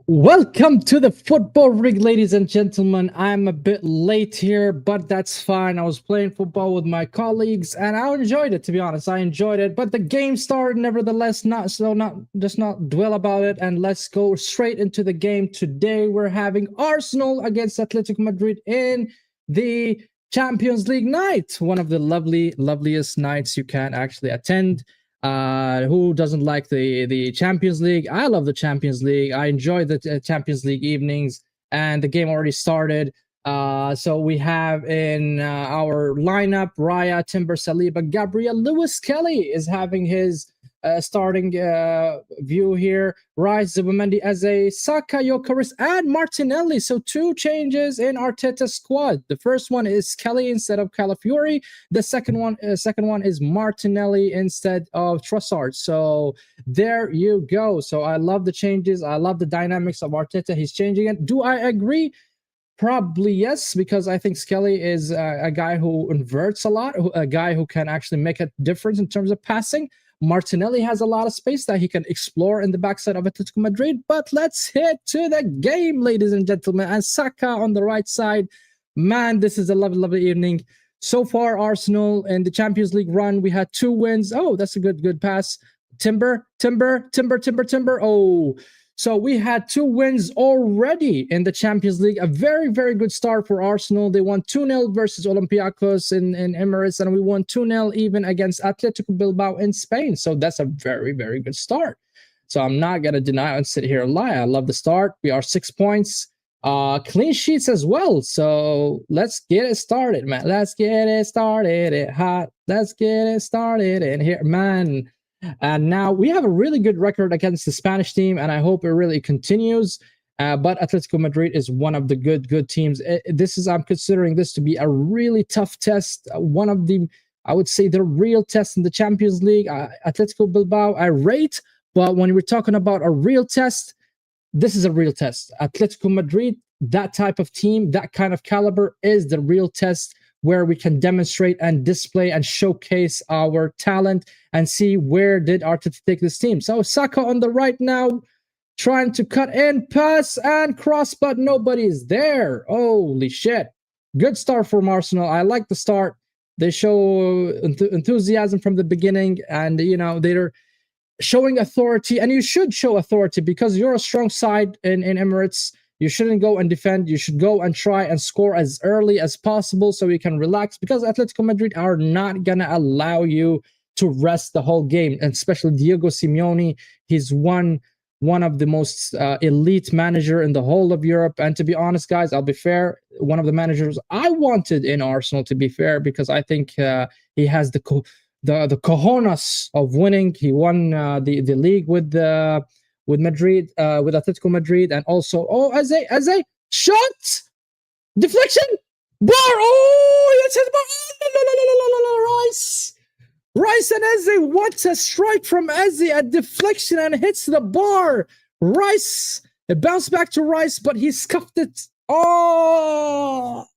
Welcome to the Football Rig, ladies and gentlemen. I'm a bit late here, but that's fine. I was playing football with my colleagues and I enjoyed it, to be honest. I enjoyed it, but the game started nevertheless, not dwell about it, and let's go straight into the game. Today we're having Arsenal against Atletico Madrid in the Champions League night. One of the loveliest nights you can actually attend. Who doesn't like the Champions League? I love the Champions League. I enjoy the Champions League evenings, and the game already started. So we have in our lineup Raya, Timber, Saliba, Gabriel, Lewis Kelly is having his starting view here. Rice, Zubimendi, Eze, Saka, Jokeris, and Martinelli. So two changes in Arteta's squad. The first one is Kelly instead of Calafiori. The second one is Martinelli instead of Trossard. So there you go. So I love the changes. I love the dynamics of Arteta. He's changing it. Do I agree? Probably yes, because I think Skelly is a guy who inverts a lot, a guy who can actually make a difference in terms of passing. Martinelli has a lot of space that he can explore in the backside of Atletico Madrid. But let's hit to the game, ladies and gentlemen. And Saka on the right side. Man, this is a lovely evening. So far, Arsenal in the Champions League run, we had 2 wins. Oh, that's a good pass. Timber. Oh, so we had 2 wins already in the Champions League. A very good start for Arsenal. They won 2-0 versus Olympiacos in Emirates, and we won 2-0 even against Atletico Bilbao in Spain. So that's a very good start. So I'm not going to deny and sit here and lie. I love the start. We are 6 points. Clean sheets as well. So let's get it started, man. Let's get it started. Let's get it started in here, man. And now we have a really good record against the Spanish team, and I hope it really continues. But Atletico Madrid is one of the good teams. I'm considering this to be a really tough test. One of the, I would say, the real test in the Champions League. Atletico Bilbao, I rate, but when we're talking about a real test, this is a real test. Atletico Madrid, that type of team, that kind of caliber is the real test, where we can demonstrate and display and showcase our talent and see where did Arteta take this team. So Saka on the right now, trying to cut in, pass, and cross, but nobody's there. Holy shit. Good start from Arsenal. I like the start. They show enthusiasm from the beginning, and, you know, they're showing authority, and you should show authority because you're a strong side in Emirates. You shouldn't go and defend. You should go and try and score as early as possible so you can relax, because Atletico Madrid are not going to allow you to rest the whole game, and especially Diego Simeone. He's one of the most elite manager in the whole of Europe. And to be honest, guys, I'll be fair, one of the managers I wanted in Arsenal, to be fair, because I think he has the cojones of winning. He won the league with Madrid, with Atletico Madrid, and also Eze shot, deflection, bar. Oh, that's his bar. Rice and Eze. What a strike from Eze! A deflection and hits the bar. Rice, it bounced back to Rice, but he scuffed it. Oh.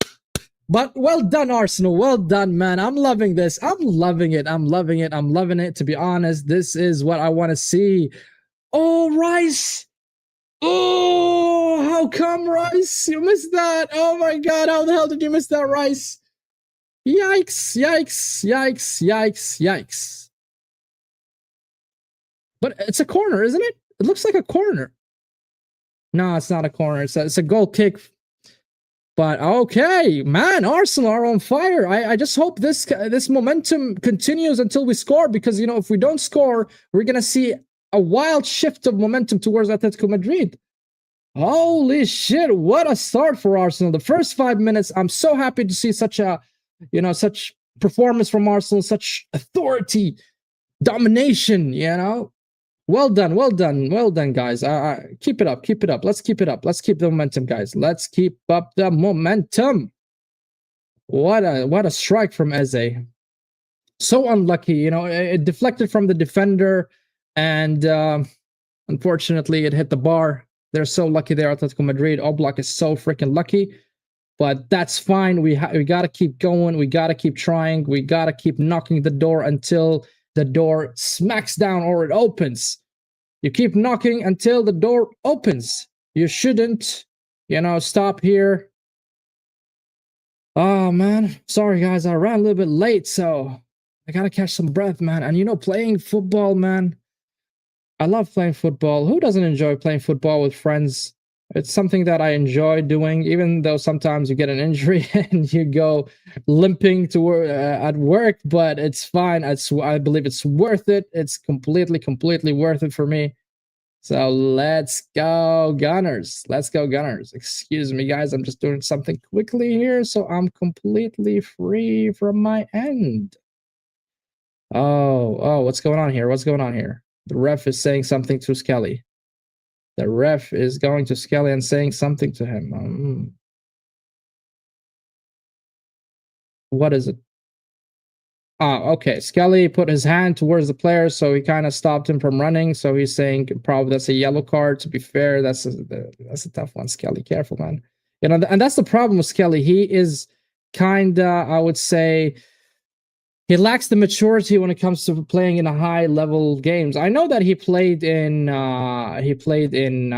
But well done, Arsenal. Well done, man. I'm loving this. I'm loving it. To be honest, this is what I want to see. Oh, Rice. Oh, how come, Rice? You missed that. Oh, my God. How the hell did you miss that, Rice? Yikes. But it's a corner, isn't it? It looks like a corner. No, it's not a corner. It's a goal kick. But okay, man, Arsenal are on fire. I just hope this momentum continues until we score, because, you know, if we don't score, we're going to see a wild shift of momentum towards Atletico Madrid. Holy shit, what a start for Arsenal. The first 5 minutes, I'm so happy to see such performance from Arsenal, such authority, domination, you know. Well done, guys. Keep it up. Let's keep it up. Let's keep the momentum, guys. Let's keep up the momentum. What a strike from Eze. So unlucky, you know. It deflected from the defender, and unfortunately, it hit the bar. They're so lucky there, Atletico Madrid. Oblak is so freaking lucky. But that's fine. We got to keep going. We got to keep trying. We got to keep knocking the door until the door smacks down or it opens. You keep knocking until the door opens. You shouldn't, stop here. Oh man, sorry guys, I ran a little bit late, so I gotta catch some breath, man. And playing football, man, I love playing football. Who doesn't enjoy playing football with friends? It's something that I enjoy doing, even though sometimes you get an injury and you go limping to work at work, but it's fine. I believe it's worth it. It's completely worth it for me. So let's go Gunners. Let's go Gunners. Excuse me, guys. I'm just doing something quickly here, so I'm completely free from my end. Oh, what's going on here? What's going on here? The ref is saying something to Skelly. The ref is going to Skelly and saying something to him. What is it? Okay. Skelly put his hand towards the player, so he kind of stopped him from running. So he's saying probably that's a yellow card. To be fair, that's a tough one, Skelly. Careful, man. And that's the problem with Skelly. He is kind of, I would say, he lacks the maturity when it comes to playing in a high level games. I know that he played in I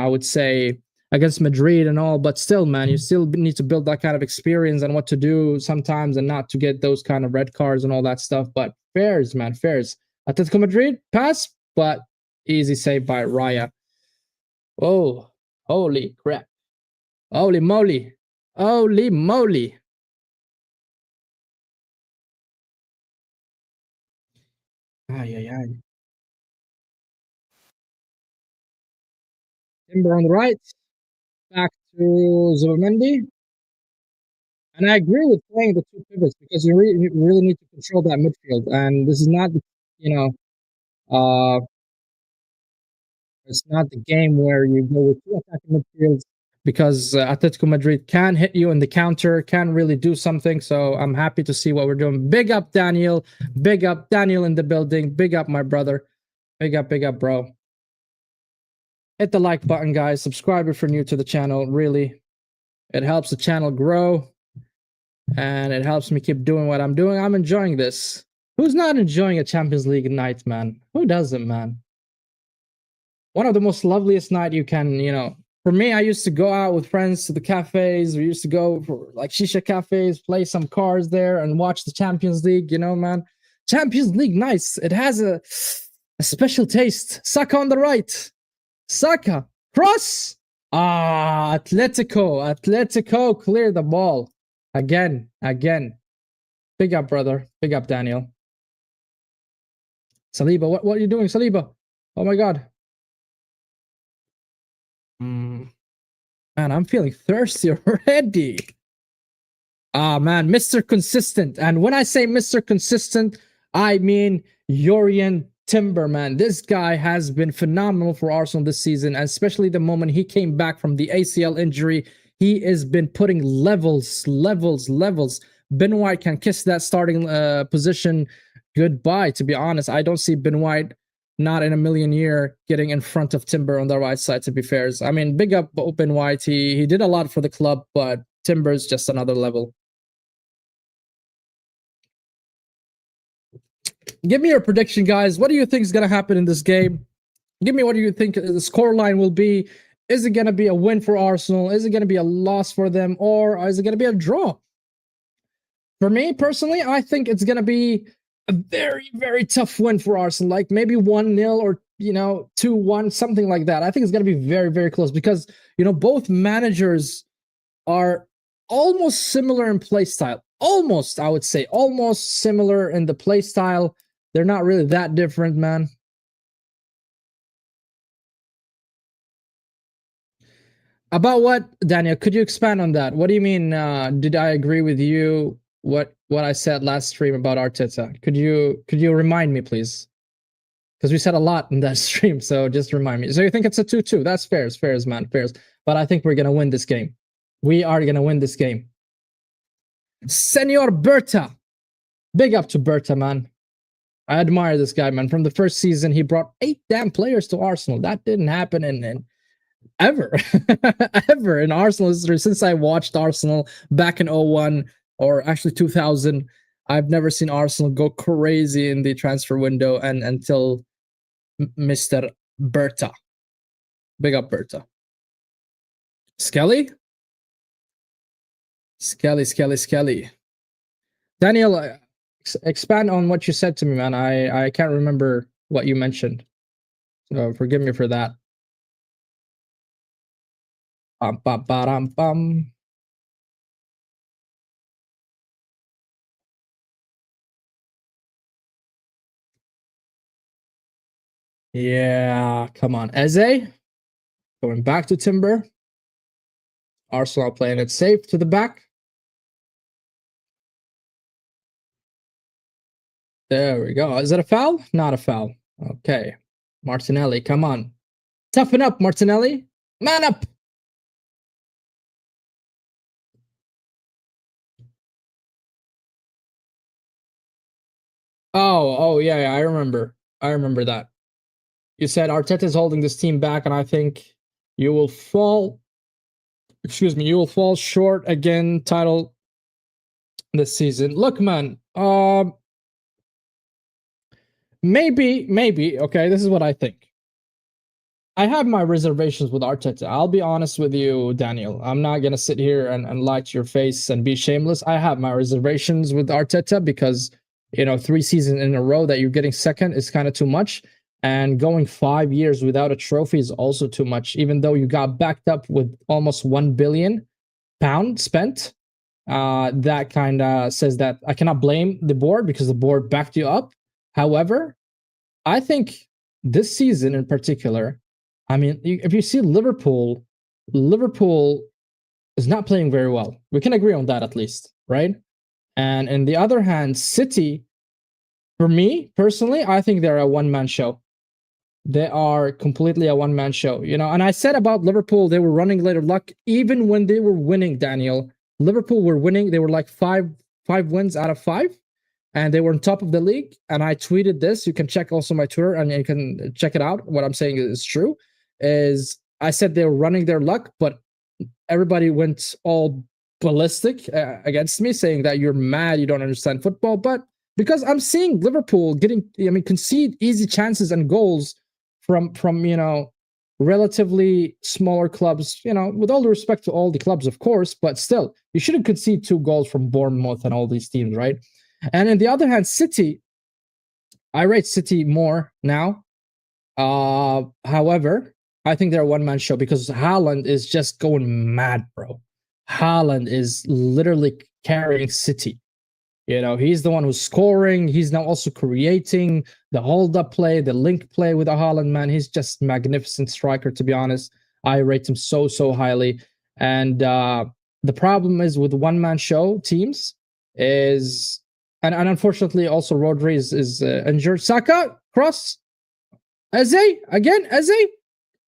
would say against Madrid and all, but still, man, you still need to build that kind of experience and what to do sometimes and not to get those kind of red cards and all that stuff. But fairs, man, fairs. Atletico Madrid pass, but easy save by Raya. Oh, holy crap. Holy moly. Holy moly. Ay. Timber on the right. Back to Zubimendi. And I agree with playing the two pivots because you really need to control that midfield. And this is not, you know, uh, it's not the game where you go with two attacking midfields because Atletico Madrid can hit you in the counter, can really do something. So I'm happy to see what we're doing. Big up, Daniel. Big up, Daniel in the building. Big up, my brother. Big up, bro. Hit the like button, guys. Subscribe if you're new to the channel. Really, it helps the channel grow. And it helps me keep doing what I'm doing. I'm enjoying this. Who's not enjoying a Champions League night, man? Who doesn't, man? One of the most loveliest night you can, For me, I used to go out with friends to the cafes. We used to go for like shisha cafes, play some cards there, and watch the Champions League. Man, Champions League nights. It has a special taste. Saka on the right. Saka cross. Atletico clear the ball. Again. Big up, brother. Big up, Daniel. Saliba, what are you doing, Saliba? Oh my god. Man, I'm feeling thirsty already. Man, Mr. Consistent. And when I say Mr. Consistent, I mean Jurrien Timber, man. This guy has been phenomenal for Arsenal this season, and especially the moment he came back from the ACL injury. He has been putting levels. Ben White can kiss that starting position goodbye, to be honest. I don't see Ben White not in a million year getting in front of Timber on the right side, to be fair. I mean, big up Ben White. He did a lot for the club, but Timber's just another level. Give me your prediction, guys. What do you think is going to happen in this game? Give me what do you think the scoreline will be. Is it going to be a win for Arsenal? Is it going to be a loss for them? Or is it going to be a draw? For me, personally, I think it's going to be a very tough win for Arsenal. Like maybe 1-0 or, 2-1, something like that. I think it's going to be very close because, both managers are almost similar in play style. Almost, I would say. Almost similar in the play style. They're not really that different, man. About what, Daniel? Could you expand on that? What do you mean? Did I agree with you? What I said last stream about Arteta? Could you remind me, please? Because we said a lot in that stream, so just remind me. So you think it's a 2-2? That's fair, man, fair. But I think we're gonna win this game. We are gonna win this game. Senor Berta, big up to Berta, man. I admire this guy, man. From the first season, he brought 8 damn players to Arsenal. That didn't happen in ever in Arsenal history since I watched Arsenal back in 01 or actually 2000. I've never seen Arsenal go crazy in the transfer window and until Mr. Berta. Big up Berta. Skelly? Skelly. Daniel, expand on what you said to me, man. I can't remember what you mentioned. So forgive me for that. Bum. Yeah, come on. Eze, going back to Timber. Arsenal playing it safe to the back. There we go. Is it a foul? Not a foul. Okay. Martinelli, come on. Toughen up, Martinelli. Man up. Oh, yeah, I remember. I remember that. You said Arteta is holding this team back, and I think you will fall. Excuse me, you will fall short again. Title this season. Look, man. Maybe. Okay, this is what I think. I have my reservations with Arteta. I'll be honest with you, Daniel. I'm not gonna sit here and lie to your face and be shameless. I have my reservations with Arteta because 3 seasons in a row that you're getting second is kind of too much. And going 5 years without a trophy is also too much, even though you got backed up with almost £1 billion spent. That kind of says that I cannot blame the board because the board backed you up. However, I think this season in particular, I mean, if you see Liverpool is not playing very well. We can agree on that at least, right? And on the other hand, City, for me personally, I think they're a one-man show. They are completely a one-man show, And I said about Liverpool, they were running later luck even when they were winning, Daniel. Liverpool were winning. They were like five wins out of 5. And they were on top of the league. And I tweeted this. You can check also my Twitter and you can check it out. What I'm saying is true. Is I said they were running their luck, but everybody went all ballistic against me, saying that you're mad, you don't understand football. But because I'm seeing Liverpool concede easy chances and goals from relatively smaller clubs, with all the respect to all the clubs, of course, but still, you shouldn't concede 2 goals from Bournemouth and all these teams, right? And on the other hand, City, I rate City more now. However, I think they're a one-man show because Haaland is just going mad, bro. Haaland is literally carrying City. He's the one who's scoring. He's now also creating the hold-up play, the link play with a Haaland, man. He's just magnificent striker, to be honest. I rate him so highly. And the problem is with one-man show teams is, and unfortunately also Rodri is injured. Saka, cross. Eze,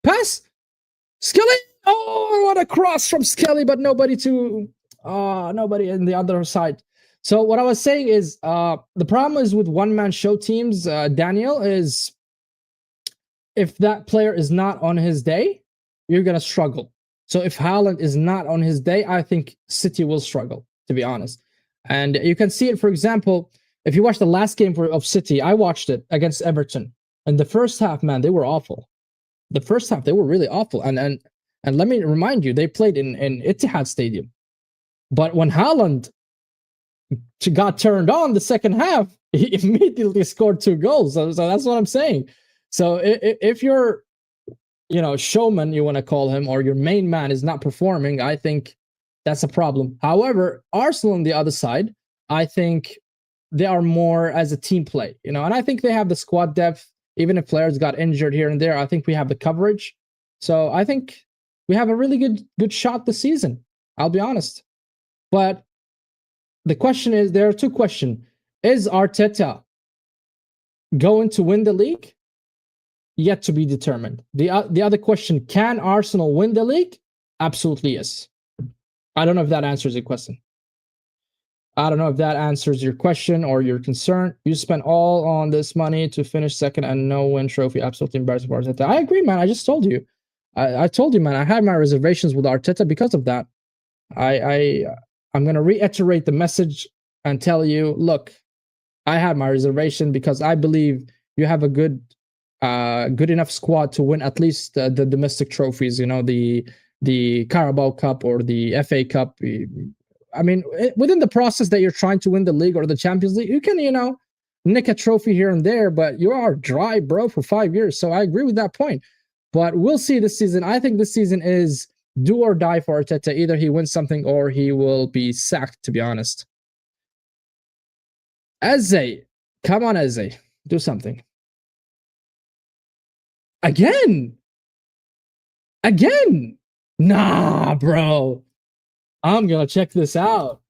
pass. Skelly. Oh, what a cross from Skelly, but nobody in the other side. So what I was saying is the problem is with one-man show teams, Daniel, is if that player is not on his day, you're going to struggle. So if Haaland is not on his day, I think City will struggle, to be honest. And you can see it, for example, if you watch the last game of City, I watched it against Everton. And the first half, man, they were awful. The first half, they were really awful. And let me remind you, they played in Etihad Stadium. But when Haaland got turned on the second half, he immediately scored 2 goals. So that's what I'm saying. So if your showman, you want to call him, or your main man is not performing, I think that's a problem. However, Arsenal on the other side, I think they are more as a team play, and I think they have the squad depth. Even if players got injured here and there, I think we have the coverage. So I think we have a really good shot this season. I'll be honest. But the question is, there are 2 questions. Is Arteta going to win the league? Yet to be determined. The other question, can Arsenal win the league? Absolutely yes. I don't know if that answers your question. Or your concern. You spent all on this money to finish second and no win trophy. Absolutely embarrassing for Arteta. I agree, man. I just told you. I told you, man. I had my reservations with Arteta because of that. I'm going to reiterate the message and tell you, look, I have my reservation because I believe you have a good enough squad to win at least the domestic trophies, the the Carabao Cup or the FA Cup. I mean, within the process that you're trying to win the league or the Champions League, you can, nick a trophy here and there, but you are dry, bro, for 5 years. So I agree with that point. But we'll see this season. I think this season is do or die for Arteta. Either he wins something or he will be sacked, to be honest. Eze. Come on, Eze. Do something. Again. Nah, bro. I'm going to check this out.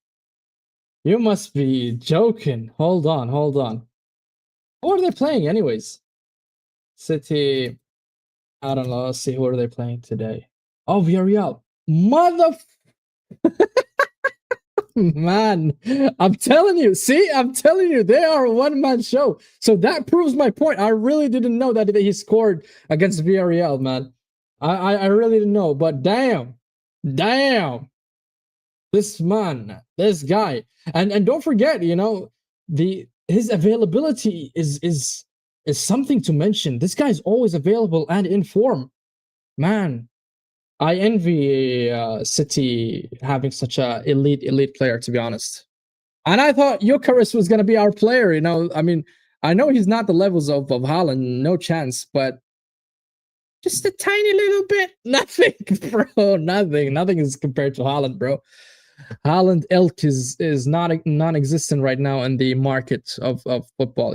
You must be joking. Hold on. Who are they playing anyways? City. I don't know. Let's see. Who are they playing today? Oh, Villarreal. Man, I'm telling you. See, I'm telling you, they are a one-man show. So that proves my point. I really didn't know that he scored against Villarreal, man. I really didn't know. But damn. This guy. And don't forget, his availability is something to mention. This guy's always available and in form. Man, I envy City having such a elite player, to be honest. And I thought Gyökeres was going to be our player, I mean, I know he's not the levels of Haaland, no chance, but just a tiny little bit. Nothing, bro. Nothing is compared to Haaland, bro. Haaland ilk is not non-existent right now in the market of football,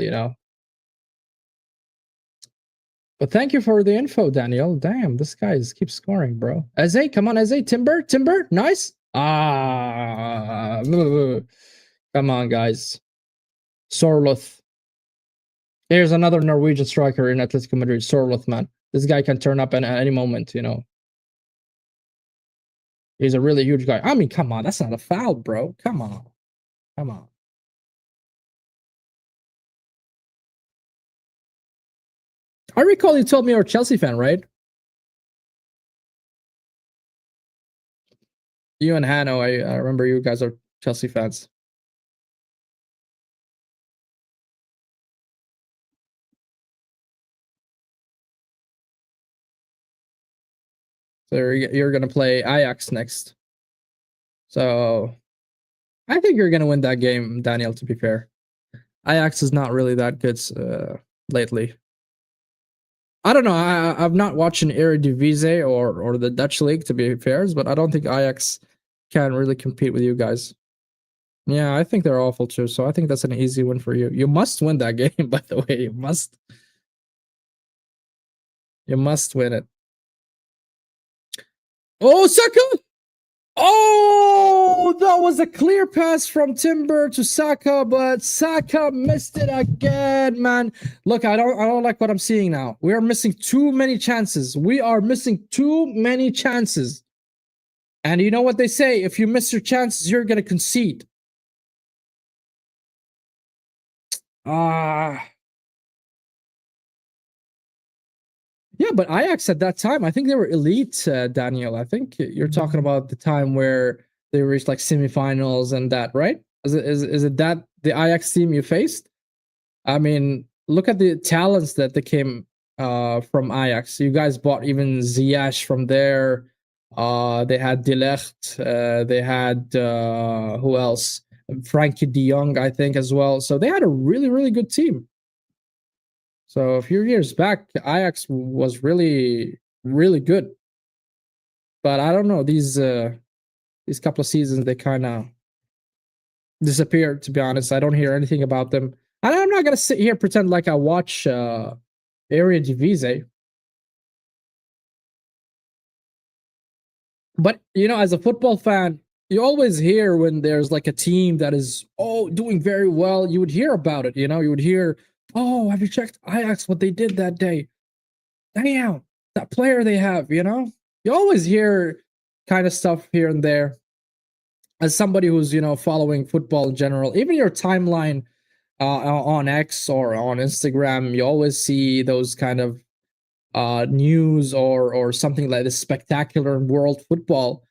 But thank you for the info, Daniel. Damn, this guy keeps scoring, bro. Eze, come on, Eze. Timber, nice. Come on, guys. Sorloth. Here's another Norwegian striker in Atlético Madrid. Sorloth, man. This guy can turn up at any moment, He's a really huge guy. I mean, come on. That's not a foul, bro. Come on. I recall you told me you're a Chelsea fan, right? You and Hanno, I remember you guys are Chelsea fans. So you're going to play Ajax next. So I think you're going to win that game, Daniel, to be fair. Ajax is not really that good lately. I don't know. I've not watched an Eredivisie or the Dutch league, to be fair, but I don't think Ajax can really compete with you guys. Yeah, I think they're awful too. So I think that's an easy win for you. You must win that game, by the way. You must win it. Oh, Saka! Oh, that was a clear pass from Timber to Saka, but Saka missed it again, man. Look, I don't like what I'm seeing now. We are missing too many chances. And you know what they say? If you miss your chances, you're going to concede. Yeah, but Ajax at that time, I think they were elite, Daniel. I think you're talking about the time where they reached like semifinals and that, right? Is it that the Ajax team you faced? I mean, look at the talents that they came from Ajax. You guys bought even Ziyech from there. They had De Ligt. They had who else? Frankie De Jong, I think, as well. So they had a really, really good team. So a few years back, Ajax was really, really good. But I don't know, these couple of seasons, they kind of disappeared, to be honest. I don't hear anything about them. And I'm not going to sit here and pretend like I watch Eredivisie. But, as a football fan, you always hear when there's like a team that is, doing very well. You would hear about it, you would hear, have you checked Ajax, what they did that day? Damn, that player they have, You always hear kind of stuff here and there. As somebody who's, following football in general, even your timeline on X or on Instagram, you always see those kind of news or something like this spectacular in world football.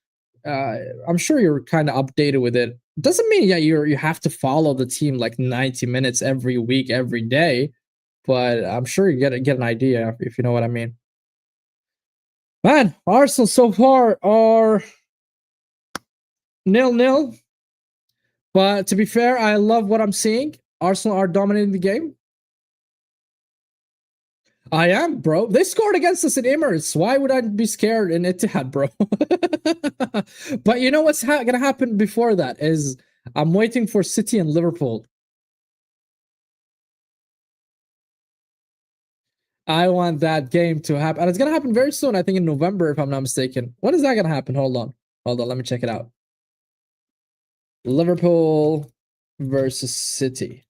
I'm sure you're kind of updated with it. Doesn't mean you have to follow the team like 90 minutes every week, every day, but I'm sure you get an idea, if you know what I mean. Man, Arsenal so far are 0-0. But to be fair, I love what I'm seeing. Arsenal are dominating the game. I am, bro. They scored against us in Emirates. Why would I be scared in Etihad, bro? But you know what's gonna happen before that is I'm waiting for City and Liverpool. I want that game to happen. And it's gonna happen very soon, I think in November, if I'm not mistaken. When is that gonna happen? Hold on. Let me check it out. Liverpool versus City.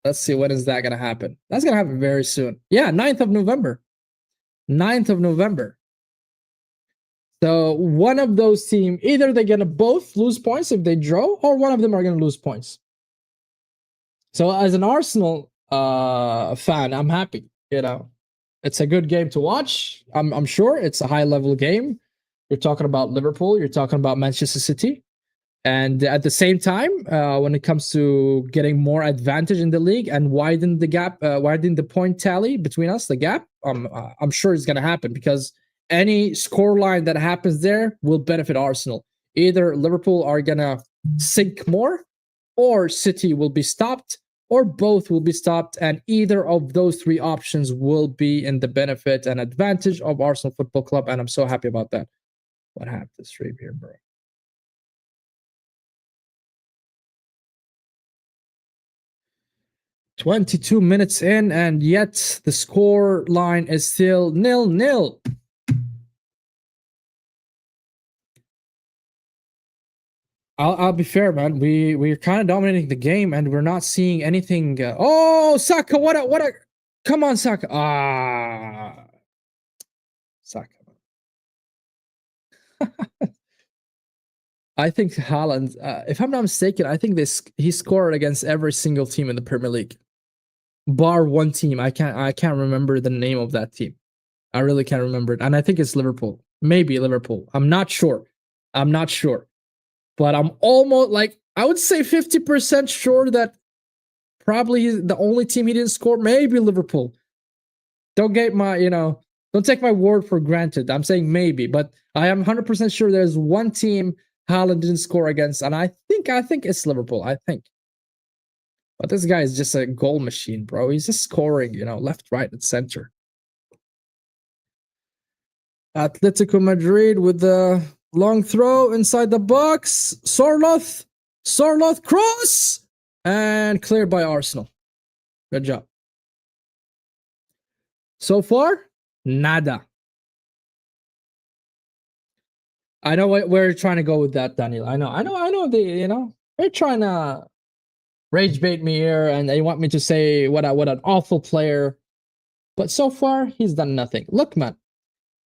Let's see, when is that gonna happen? That's gonna happen very soon. Yeah, 9th of November. 9th of November. So one of those teams, either they're gonna both lose points if they draw, or one of them are gonna lose points. So as an Arsenal fan, I'm happy. You know, it's a good game to watch. I'm sure it's a high level game. You're talking about Liverpool. You're talking about Manchester City. And at the same time, when it comes to getting more advantage in the league and widen the gap, widen the point tally between us, the gap, I'm sure it's going to happen because any score line that happens there will benefit Arsenal. Either Liverpool are going to sink more, or City will be stopped, or both will be stopped. And either of those three options will be in the benefit and advantage of Arsenal Football Club. And I'm so happy about that. What happened to stream here, bro? 22 minutes in, and yet the score line is still 0-0. I'll be fair, man. We're kind of dominating the game, and we're not seeing anything. Oh, Saka! What a! Come on, Saka! Saka. I think Haaland, if I'm not mistaken, I think he scored against every single team in the Premier League, bar one team. I can't remember the name of that team. I really can't remember it, and I think it's Liverpool. Maybe Liverpool. I'm not sure. But I'm almost like I would say 50% sure that probably the only team he didn't score, maybe Liverpool. Don't get my, don't take my word for granted. I'm saying maybe, but I am 100% sure there's one team Haaland didn't score against, and I think it's Liverpool. I think. But this guy is just a goal machine, bro. He's just scoring, left, right, and center. Atlético Madrid with the long throw inside the box. Sorloth cross, and cleared by Arsenal. Good job. So far, nada. I know what we're trying to go with that, Daniel. I know. They're trying to rage bait me here, and they want me to say what an awful player. But so far, he's done nothing. Look, man,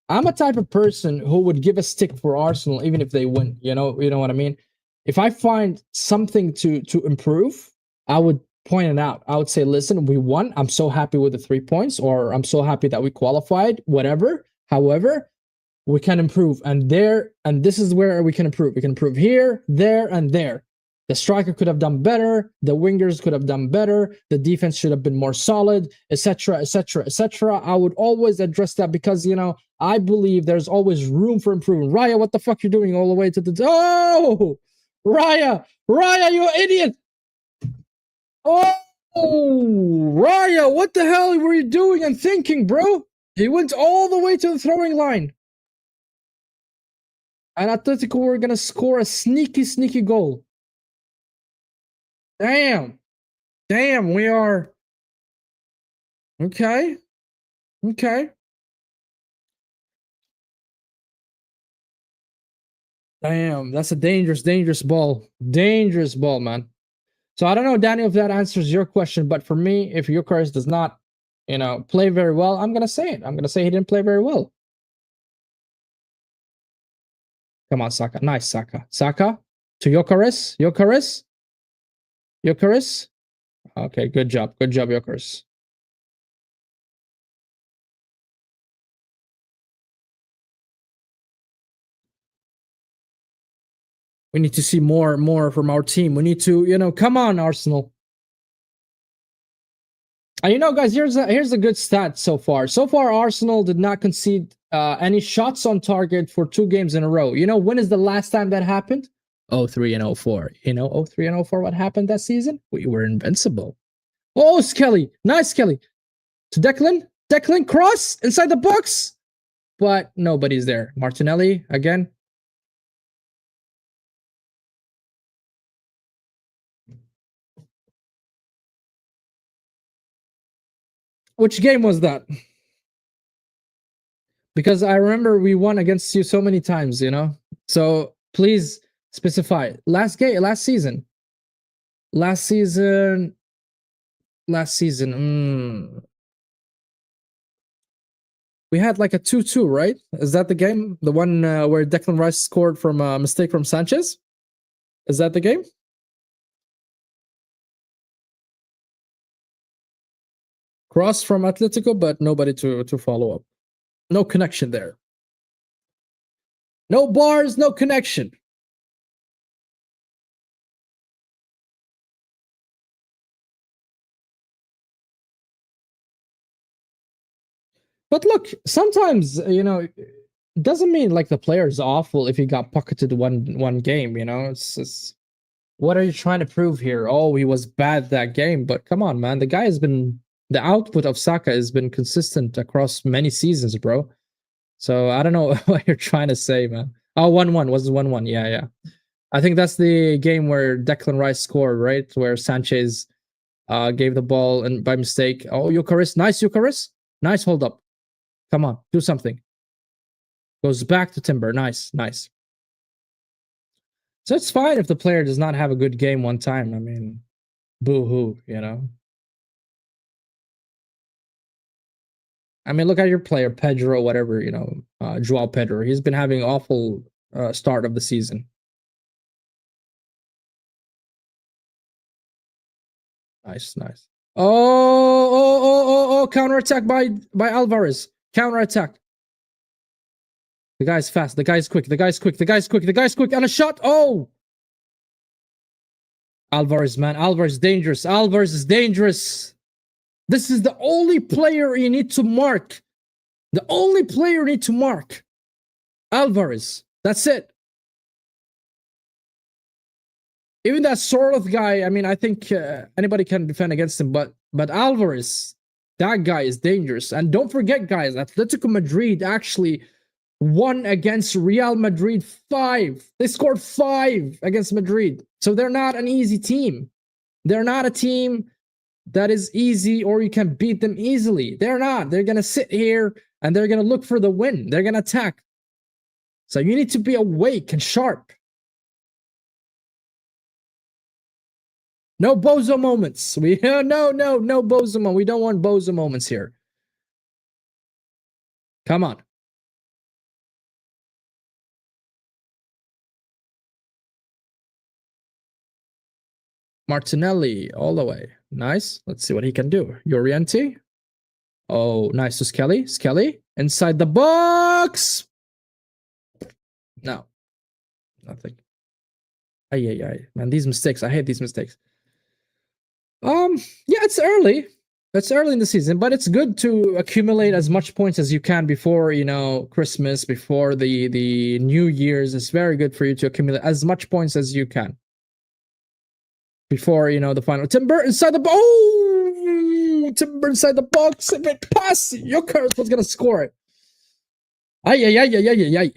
I'm a type of person who would give a stick for Arsenal even if they win. You know what I mean? If I find something to improve, I would point it out. I would say, listen, we won. I'm so happy with the 3 points, or I'm so happy that we qualified, whatever. However, we can improve. And this is where we can improve. We can improve here, there, and there. The striker could have done better. The wingers could have done better. The defense should have been more solid, etc., etc., etc. I would always address that because, I believe there's always room for improvement. Raya, what the fuck you doing all the way to the... Oh! Raya, you idiot! Oh! Raya, what the hell were you doing and thinking, bro? He went all the way to the throwing line. And Atletico were going to score a sneaky goal. Damn, we are... Okay. Damn, that's a dangerous ball. Dangerous ball, man. So I don't know, Daniel, if that answers your question, but for me, if Gyökeres does not, play very well, I'm going to say it. I'm going to say he didn't play very well. Come on, Saka. Nice, Saka. Saka to Gyökeres. Gyökeres. Okay, good job. Gyökeres. We need to see more from our team. We need to, come on, Arsenal. And guys, here's a good stat so far. So far, Arsenal did not concede any shots on target for 2 games in a row. When is the last time that happened? 03 and 04. 03 and 04, what happened that season? We were invincible. Oh, Skelly. Nice, Skelly. To Declan. Declan, cross inside the box. But nobody's there. Martinelli, again. Which game was that? Because I remember we won against you so many times, So please specify. Last season. Last season. We had like a 2-2, right? Is that the game? The one where Declan Rice scored from a mistake from Sanchez? Is that the game? Cross from Atletico, but nobody to follow up. No connection there. No bars, no connection. But look, sometimes, it doesn't mean like the player is awful if he got pocketed one game, It's what are you trying to prove here? Oh, he was bad that game, but come on, man. The output of Saka has been consistent across many seasons, bro. So I don't know what you're trying to say, man. Oh, 1-1. Was it 1-1? Yeah. I think that's the game where Declan Rice scored, right? Where Sanchez gave the ball and by mistake. Oh, Eucharist. Nice, Eucharist. Nice hold up. Come on, do something. Goes back to Timber. Nice. So it's fine if the player does not have a good game one time. I mean, boo-hoo, I mean, look at your player, Pedro, whatever, Joao Pedro. He's been having awful start of the season. Nice. Oh, counterattack by Alvarez. Counterattack. The guy's fast. The guy's quick. And a shot. Oh! Alvarez, man. Alvarez is dangerous. This is the only player you need to mark. Alvarez. That's it. Even that sort of guy, I mean, I think anybody can defend against him, but Alvarez, that guy is dangerous. And don't forget, guys, Atletico Madrid actually won against Real Madrid 5. They scored 5 against Madrid. So they're not an easy team. They're not a team that is easy or you can beat them easily. They're not. They're going to sit here and they're going to look for the win. They're going to attack. So you need to be awake and sharp. No bozo moments. No bozo moments. We don't want bozo moments here. Come on. Martinelli all the way. Nice. Let's see what he can do. Llorente. Oh, nice to Skelly. Inside the box. No. Nothing. Ay. Man, these mistakes. I hate these mistakes. Yeah, it's early. It's early in the season, but it's good to accumulate as much points as you can before, Christmas, before the New Year's. It's very good for you to accumulate as much points as you can before, the final. Timber inside the box. Oh, Timber inside the box. If it passes, Jokic was going to score it. Ay.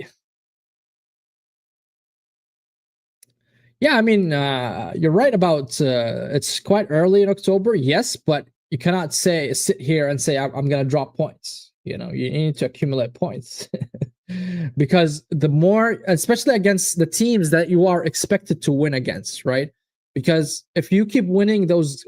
Yeah, I mean, you're right about it's quite early in October, yes, but you cannot sit here and say, I'm going to drop points. You need to accumulate points. Because the more, especially against the teams that you are expected to win against, right? Because if you keep winning those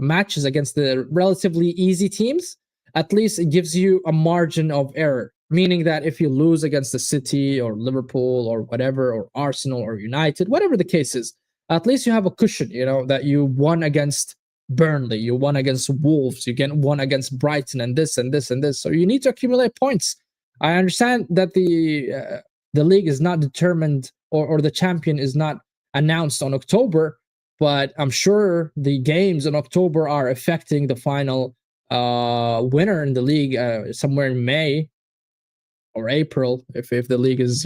matches against the relatively easy teams, at least it gives you a margin of error. Meaning that if you lose against the City or Liverpool or whatever, or Arsenal or United, whatever the case is, at least you have a cushion, that you won against Burnley, you won against Wolves, you won against Brighton and this and this and this. So you need to accumulate points. I understand that the league is not determined or the champion is not announced on October, but I'm sure the games in October are affecting the final winner in the league somewhere in May or April, if the league is,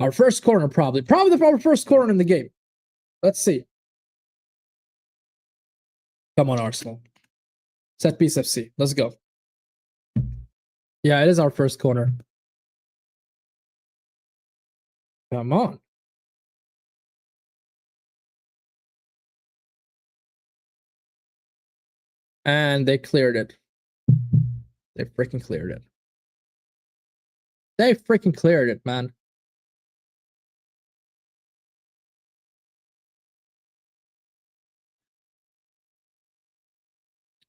our first corner, probably our first corner in the game. Let's see. Come on, Arsenal. Set piece FC. Let's go. Yeah, it is our first corner. Come on. And they cleared it. They freaking cleared it. They freaking cleared it, man.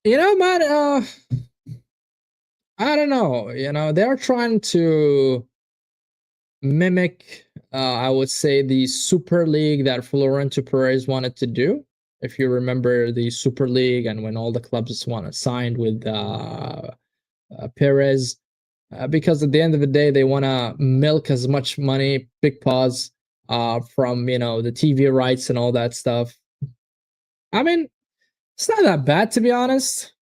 Man, I don't know. They're trying to mimic, I would say, the Super League that Florentino Perez wanted to do. If you remember the Super League and when all the clubs signed with Perez, because at the end of the day, they want to milk as much money, big pause, from the TV rights and all that stuff. I mean, it's not that bad, to be honest.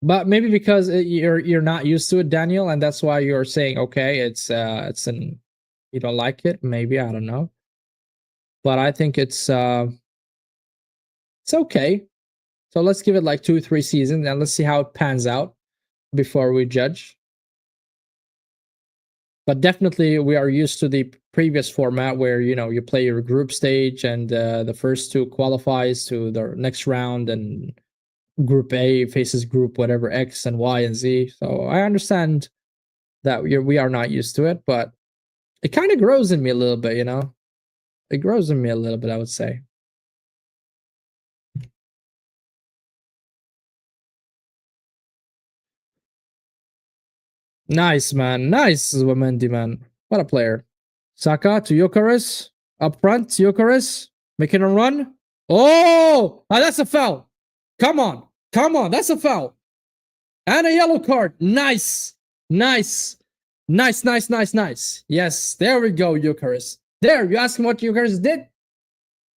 But maybe because you're not used to it, Daniel, and that's why you're saying okay, it's you don't like it. Maybe, I don't know, but I think it's okay. So let's give it like 2-3 seasons and let's see how it pans out before we judge. But definitely, we are used to the previous format where you play your group stage and the first two qualifies to the next round, and Group A faces Group whatever X and Y and Z. So I understand that we are not used to it, but it kind of grows in me a little bit. It grows in me a little bit, I would say. Nice, man. Nice, Wamendi, man. What a player. Saka to Gyökeres. Up front, Gyökeres. Making a run. Oh, that's a foul. Come on. Come on. That's a foul. And a yellow card. Nice. Nice. Nice, nice, nice, nice. Yes, there we go, Gyökeres. There, you ask him what Gyökeres did?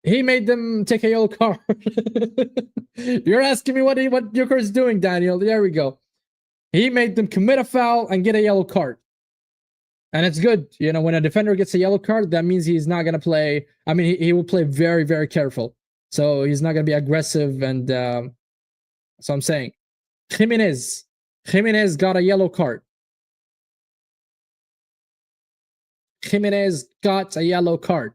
He made them take a yellow card. You're asking me what Gyökeres is doing, Daniel. There we go. He made them commit a foul and get a yellow card. And it's good. When a defender gets a yellow card, that means he's not going to play. I mean, he will play very, very careful. So he's not going to be aggressive. And so I'm saying, Jimenez got a yellow card. Jimenez got a yellow card.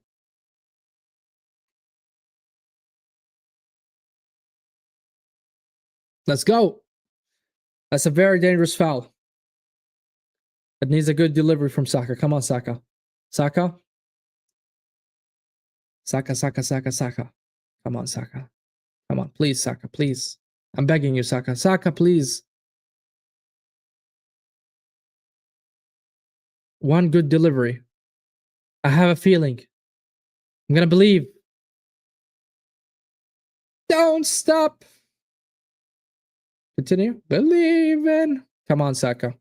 Let's go. That's a very dangerous foul. It needs a good delivery from Saka. Come on, Saka. Saka. Saka, Saka, Saka, Saka. Come on, Saka. Come on, please, Saka, please. I'm begging you, Saka. Saka, please. One good delivery. I have a feeling. I'm gonna believe. Don't stop. Continue. Believe in. Come on, Saka.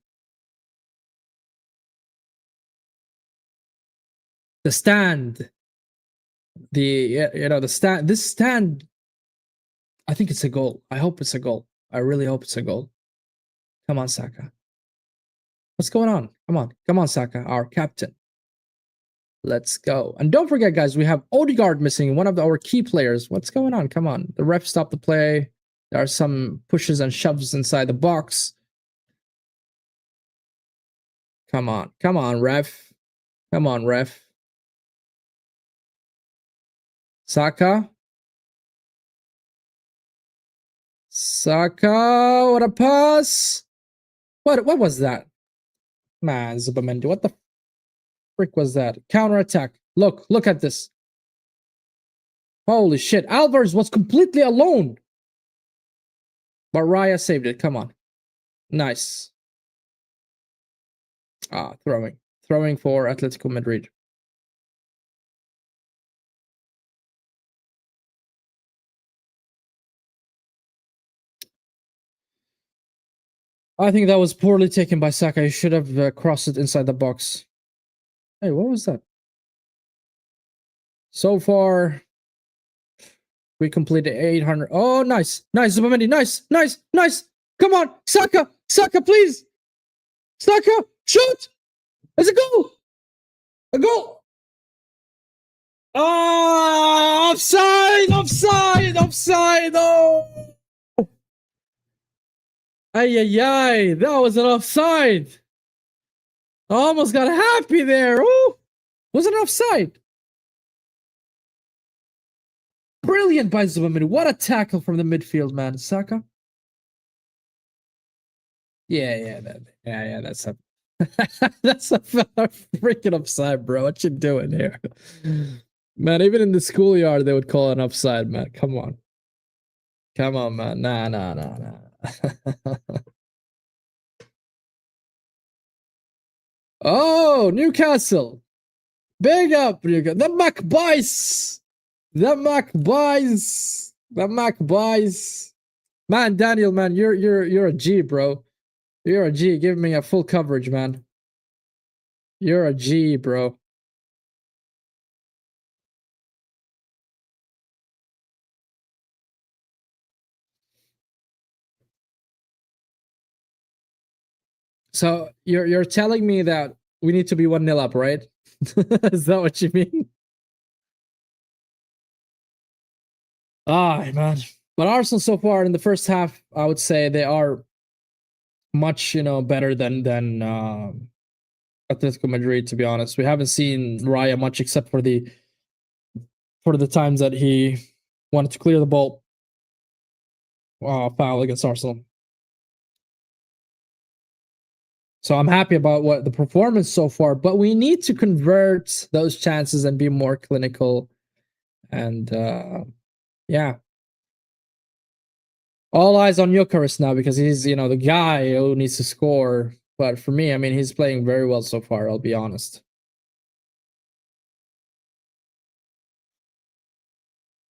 The stand. The stand. This stand. I think it's a goal. I hope it's a goal. I really hope it's a goal. Come on, Saka. What's going on? Come on. Come on, Saka, our captain. Let's go. And don't forget, guys, we have Odegaard missing, one of our key players. What's going on? Come on. The ref stopped the play. There are some pushes and shoves inside the box. Come on. Come on, ref. Come on, ref. Saka. Saka. What a pass. What was that? Man, Zubamendi. What the frick was that? Counter attack. Look at this. Holy shit. Alvarez was completely alone. But Raya saved it. Come on. Nice. Throwing. Throwing for Atlético Madrid. I think that was poorly taken by Saka. He should have crossed it inside the box. Hey, what was that? So far, we completed 800. Oh, nice. Nice, Zubameni. Nice, nice, nice. Come on. Saka. Saka, please. Saka. Shoot. It's a goal. A goal. Oh, offside. Offside. Offside. Oh. Ay, ay, ay. That was an offside. I almost got happy there. Oh, was it an offside? Brilliant by Zubameni. What a tackle from the midfield, man. Saka. Yeah, that's a that's a freaking offside, bro. What you doing here? Man, even in the schoolyard, they would call it an offside, man. Come on. Come on, man. Nah. Oh, Newcastle. Big up, Newcastle. The Magpies. The Magpies. The Magpies. Man, Daniel, man, you're a G, bro. You're a G. Give me a full coverage, man. You're a G, bro. So you're telling me that we need to be 1-0 up, right? Is that what you mean? Ah, man. But Arsenal so far in the first half, I would say they are much, better than Atletico Madrid. To be honest, we haven't seen Raya much except for the times that he wanted to clear the ball. Foul against Arsenal. So I'm happy about what the performance so far, but we need to convert those chances and be more clinical. And yeah, all eyes on Gyökeres now because he's the guy who needs to score. But for me, I mean, he's playing very well so far. I'll be honest.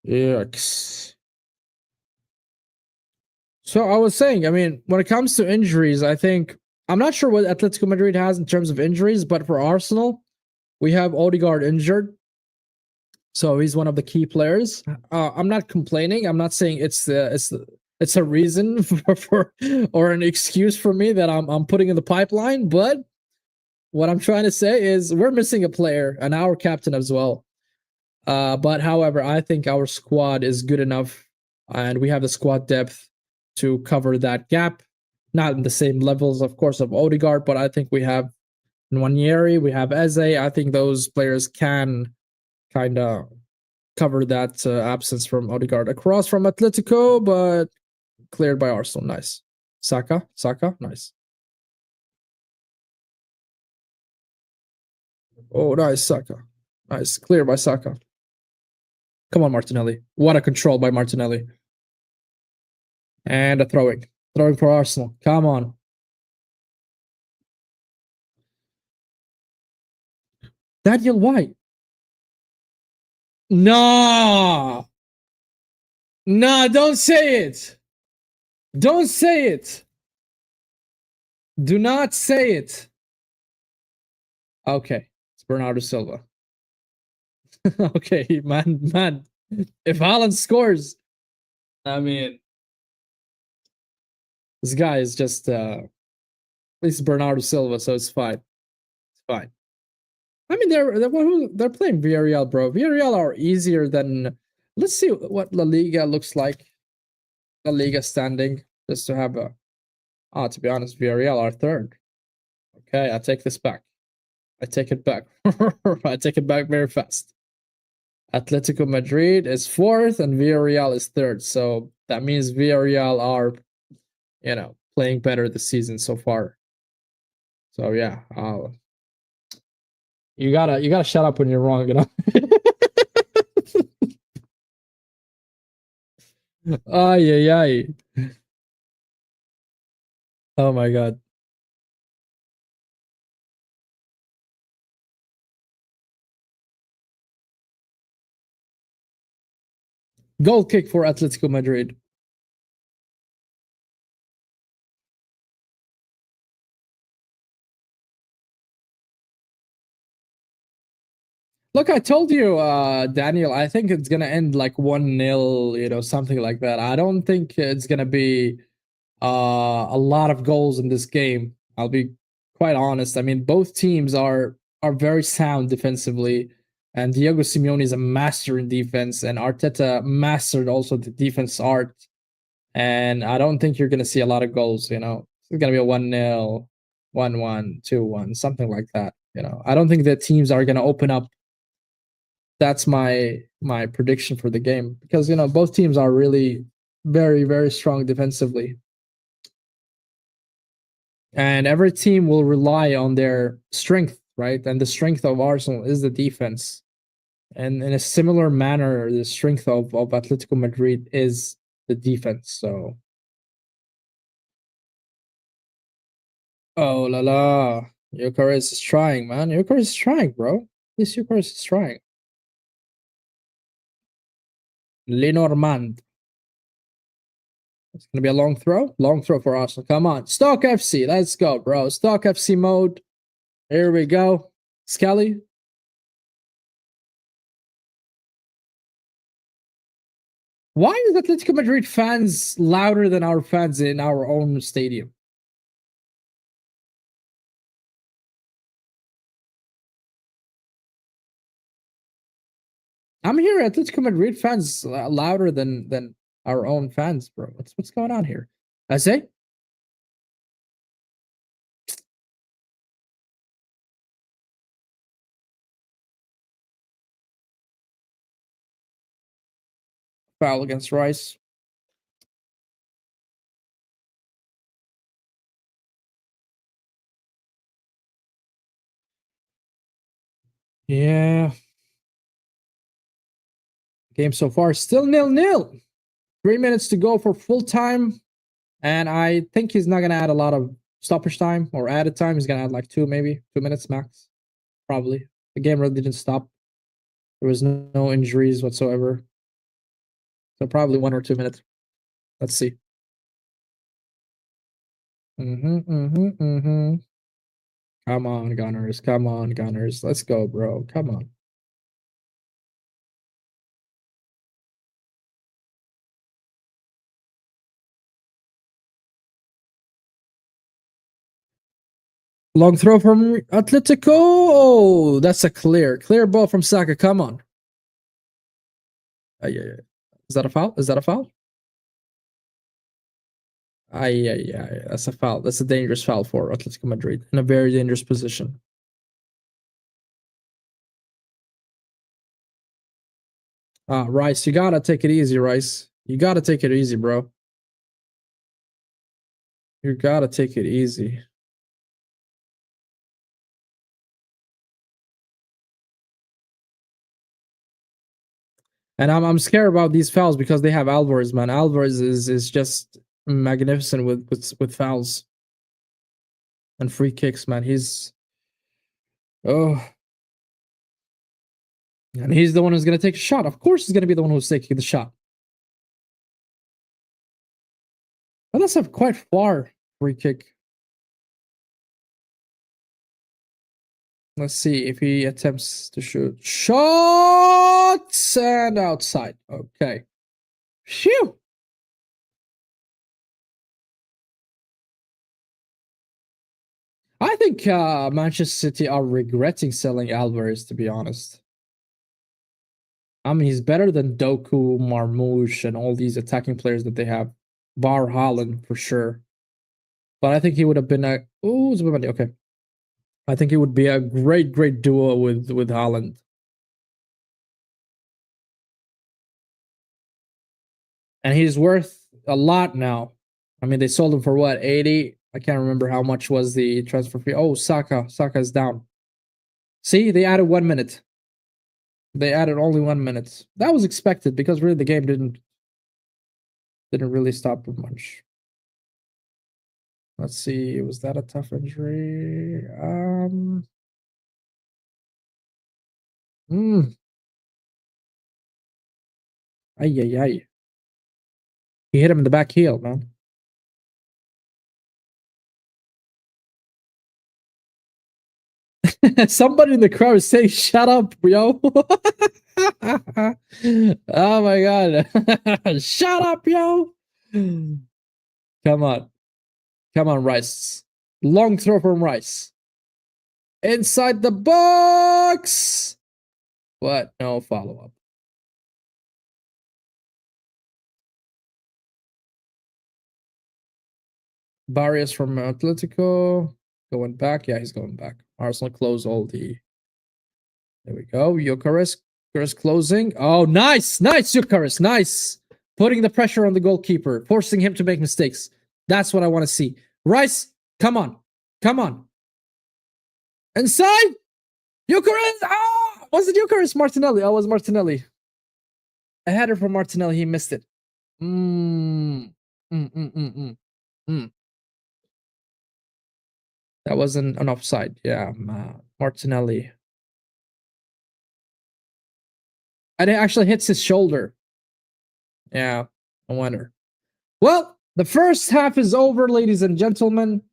Yucks. So I was saying, I mean, when it comes to injuries, I think I'm not sure what Atletico Madrid has in terms of injuries, but for Arsenal, we have Odegaard injured, so he's one of the key players. I'm not complaining. I'm not saying it's a reason for or an excuse for me that I'm putting in the pipeline, but what I'm trying to say is we're missing a player and our captain as well. But however, I think our squad is good enough, and we have the squad depth to cover that gap. Not in the same levels, of course, of Odegaard, but I think we have Nwaneri, we have Eze. I think those players can kind of cover that absence from Odegaard. Across from Atletico, but cleared by Arsenal. Nice. Saka, nice. Oh, nice, Saka. Nice, clear by Saka. Come on, Martinelli. What a control by Martinelli. And a throwing. Throwing for Arsenal. Come on. Daniel White. No. No, don't say it. Don't say it. Do not say it. Okay. It's Bernardo Silva. Okay, man. If Haaland scores, I mean, this guy is just at least Bernardo Silva, so it's fine. It's fine. I mean, they're playing Villarreal, bro. Villarreal are easier than. Let's see what La Liga looks like. La Liga standing, just to have a. To be honest, Villarreal are third. Okay, I take this back. I take it back. I take it back very fast. Atletico Madrid is fourth and Villarreal is third. So that means Villarreal are, playing better this season so far. So yeah, you gotta shut up when you're wrong, Ay, ay, ay. Oh my god. Goal kick for Atletico Madrid. Look, I told you, Daniel, I think it's gonna end like 1-0, something like that. I don't think it's gonna be a lot of goals in this game. I'll be quite honest. I mean, both teams are very sound defensively, and Diego Simeone is a master in defense, and Arteta mastered also the defense art. And I don't think you're gonna see a lot of goals. It's gonna be a 1-0, 1-1, 2-1, something like that. I don't think the teams are gonna open up. That's my prediction for the game, because both teams are really very, very strong defensively, and every team will rely on their strength, right? And the strength of Arsenal is the defense, and in a similar manner, the strength of Atletico Madrid is the defense. So, oh la la, Eucharist is trying, man. Eucharist is trying, bro. This Eucharist is trying. Lenormand. It's gonna be a long throw for Arsenal. Come on, Stoke FC, let's go, bro. Stoke FC mode. Here we go. Skelly. Why is Atletico Madrid fans louder than our fans in our own stadium? I'm here, Atletico Madrid fans louder than our own fans, bro. What's going on here? I say. Foul against Rice. Yeah. Game so far still 0-0. 3 minutes to go for full time. And I think he's not gonna add a lot of stoppage time or added time. He's gonna add like 2 minutes max. Probably. The game really didn't stop. There was no injuries whatsoever. So probably 1 or 2 minutes. Let's see. Come on, Gunners. Come on, Gunners. Let's go, bro. Come on. Long throw from Atletico. Oh, that's a clear ball from Saka. Come on. Yeah. Is that a foul? Is that a foul? Yeah. That's a foul. That's a dangerous foul for Atletico Madrid in a very dangerous position. Rice, you gotta take it easy, Rice. You gotta take it easy, bro. You gotta take it easy. And I'm scared about these fouls because they have Alvarez, man. Alvarez is just magnificent with fouls and free kicks, man. Oh, and he's the one who's gonna take a shot. Of course, he's gonna be the one who's taking the shot. But that's a quite far free kick. Let's see if he attempts to shoot. Shots and outside. Okay. Phew. I think Manchester City are regretting selling Alvarez, to be honest. I mean, he's better than Doku, Marmoush, and all these attacking players that they have. Bar Haaland, for sure. But I think he would have been a... Ooh, okay. I think he would be a great duo with Haaland. And he's worth a lot now. I mean, they sold him for what, 80? I can't remember how much was the transfer fee. Oh, Saka is down. See, they added 1 minute. They added only 1 minute. That was expected because really the game didn't really stop much. Let's see, was that a tough injury? Ay. He hit him in the back heel, man. Somebody in the crowd is saying, "Shut up, yo." Oh my god. Shut up, yo. Come on. Come on, Rice. Long throw from Rice. Inside the box. What? No follow-up. Barrios from Atletico. Going back. Yeah, he's going back. Arsenal close all the... There we go. Gyökeres closing. Oh, nice. Nice, Gyökeres. Nice. Putting the pressure on the goalkeeper. Forcing him to make mistakes. That's what I want to see. Rice, come on. Come on. Inside. Gyökeres. Ah! Was it Gyökeres? Martinelli. Oh, it was Martinelli. A header from Martinelli. He missed it. That wasn't an offside. Yeah, Martinelli. And it actually hits his shoulder. Yeah, no wonder. Well, the first half is over, ladies and gentlemen.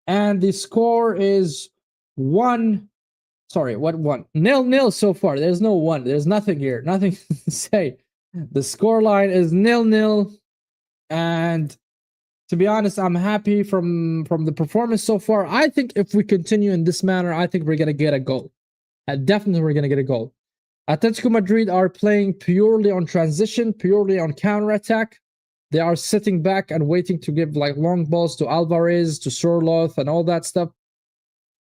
And the score is 1. Sorry, what 1? 0-0 so far. There's no 1. There's nothing here. Nothing to say. The score line is 0-0. And to be honest, I'm happy from the performance so far. I think if we continue in this manner, I think we're going to get a goal. Definitely we're going to get a goal. Atletico Madrid are playing purely on transition, purely on counterattack. They are sitting back and waiting to give like long balls to Alvarez, to Sorloth, and all that stuff.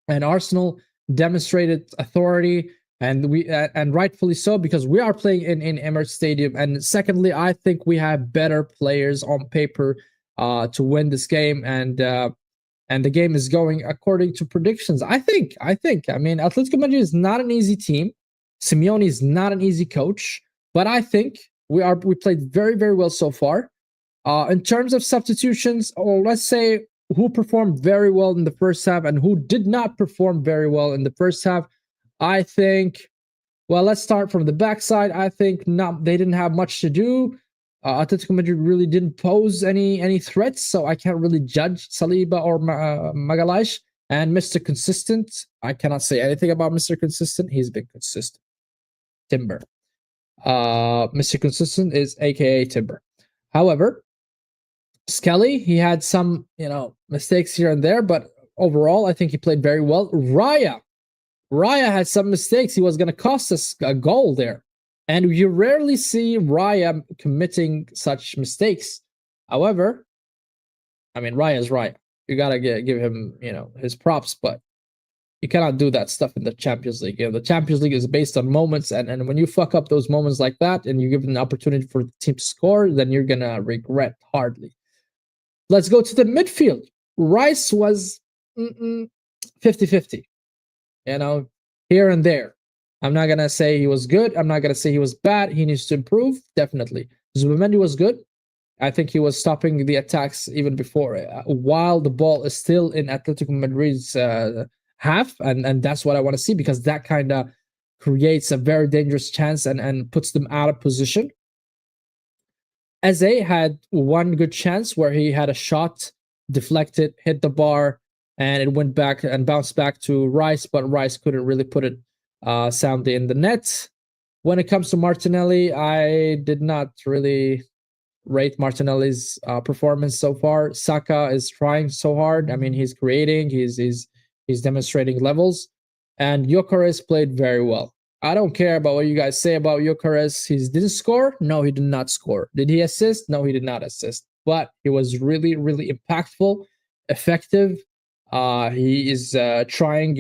And Arsenal demonstrated authority, and rightfully so, because we are playing in Emirates Stadium. And secondly, I think we have better players on paper to win this game, and the game is going according to predictions. I think. I mean, Atletico Madrid is not an easy team. Simeone is not an easy coach, but I think we played very, very well so far. In terms of substitutions, or let's say who performed very well in the first half and who did not perform very well in the first half, I think. Well, let's start from the backside. I think they didn't have much to do. Atletico Madrid really didn't pose any threats, so I can't really judge Saliba or Magalhaes. And Mr. Consistent, I cannot say anything about Mr. Consistent. He's been consistent. Timber. Mr. Consistent is AKA Timber. However, Skelly, he had some, mistakes here and there, but overall, I think he played very well. Raya had some mistakes. He was going to cost us a goal there. And you rarely see Raya committing such mistakes. However, I mean, Raya's Raya. You got to give him, his props, but you cannot do that stuff in the Champions League. The Champions League is based on moments, and when you fuck up those moments like that and you give an opportunity for the team to score, then you're going to regret hardly. Let's go to the midfield. Rice was 50-50, here and there. I'm not going to say he was good. I'm not going to say he was bad. He needs to improve, definitely. Zubimendi was good. I think he was stopping the attacks even before, while the ball is still in Atletico Madrid's half, and that's what I want to see, because that kind of creates a very dangerous chance and puts them out of position. Eze had one good chance where he had a shot, deflected, hit the bar, and it went back and bounced back to Rice, but Rice couldn't really put it soundly in the net. When it comes to Martinelli, I did not really rate Martinelli's performance so far. Saka is trying so hard. I mean, he's creating, he's demonstrating levels, and Gyökeres played very well. I don't care about what you guys say about Gyökeres. He didn't score. No, he did not score. Did he assist? No, he did not assist. But he was really, really impactful, effective. He is trying,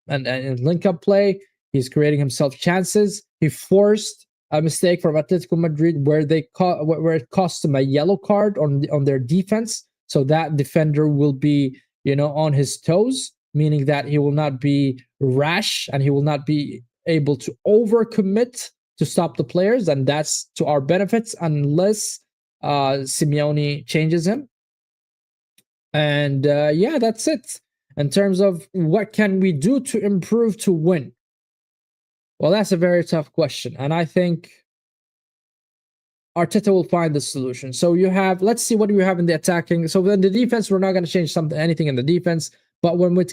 and link-up play. He's creating himself chances. He forced a mistake from Atletico Madrid where it cost him a yellow card on their defense. So that defender will be, on his toes, meaning that he will not be rash and he will not be able to overcommit to stop the players, and that's to our benefits unless Simeone changes him. And yeah, that's it. In terms of what can we do to improve to win? Well, that's a very tough question, and I think Arteta will find the solution. So let's see, what do you have in the attacking? So in the defense, we're not going to change anything in the defense, but when we're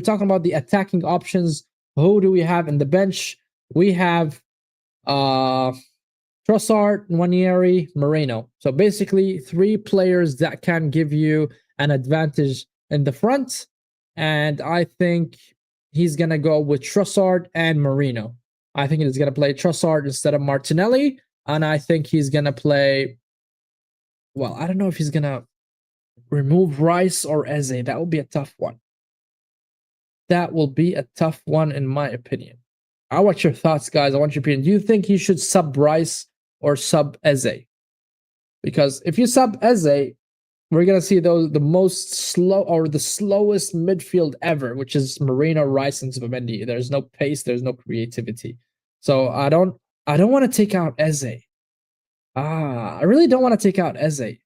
talking about the attacking options, Who do we have in the bench? We have Trossard, Nwaneri, Moreno. So basically 3 players that can give you an advantage in the front. And I think he's going to go with Trossard and Moreno. I think he's going to play Trossard instead of Martinelli. And I think he's going to play, well, I don't know if he's going to remove Rice or Eze. That will be a tough one. That will be a tough one, in my opinion. I want your thoughts, guys. I want your opinion. Do you think he should sub Rice or sub Eze? Because if you sub Eze, we're gonna see the most slow or the slowest midfield ever, which is Moreno, Rice, and Zubimendi. There's no pace, there's no creativity. So I don't want to take out Eze. I really don't want to take out Eze.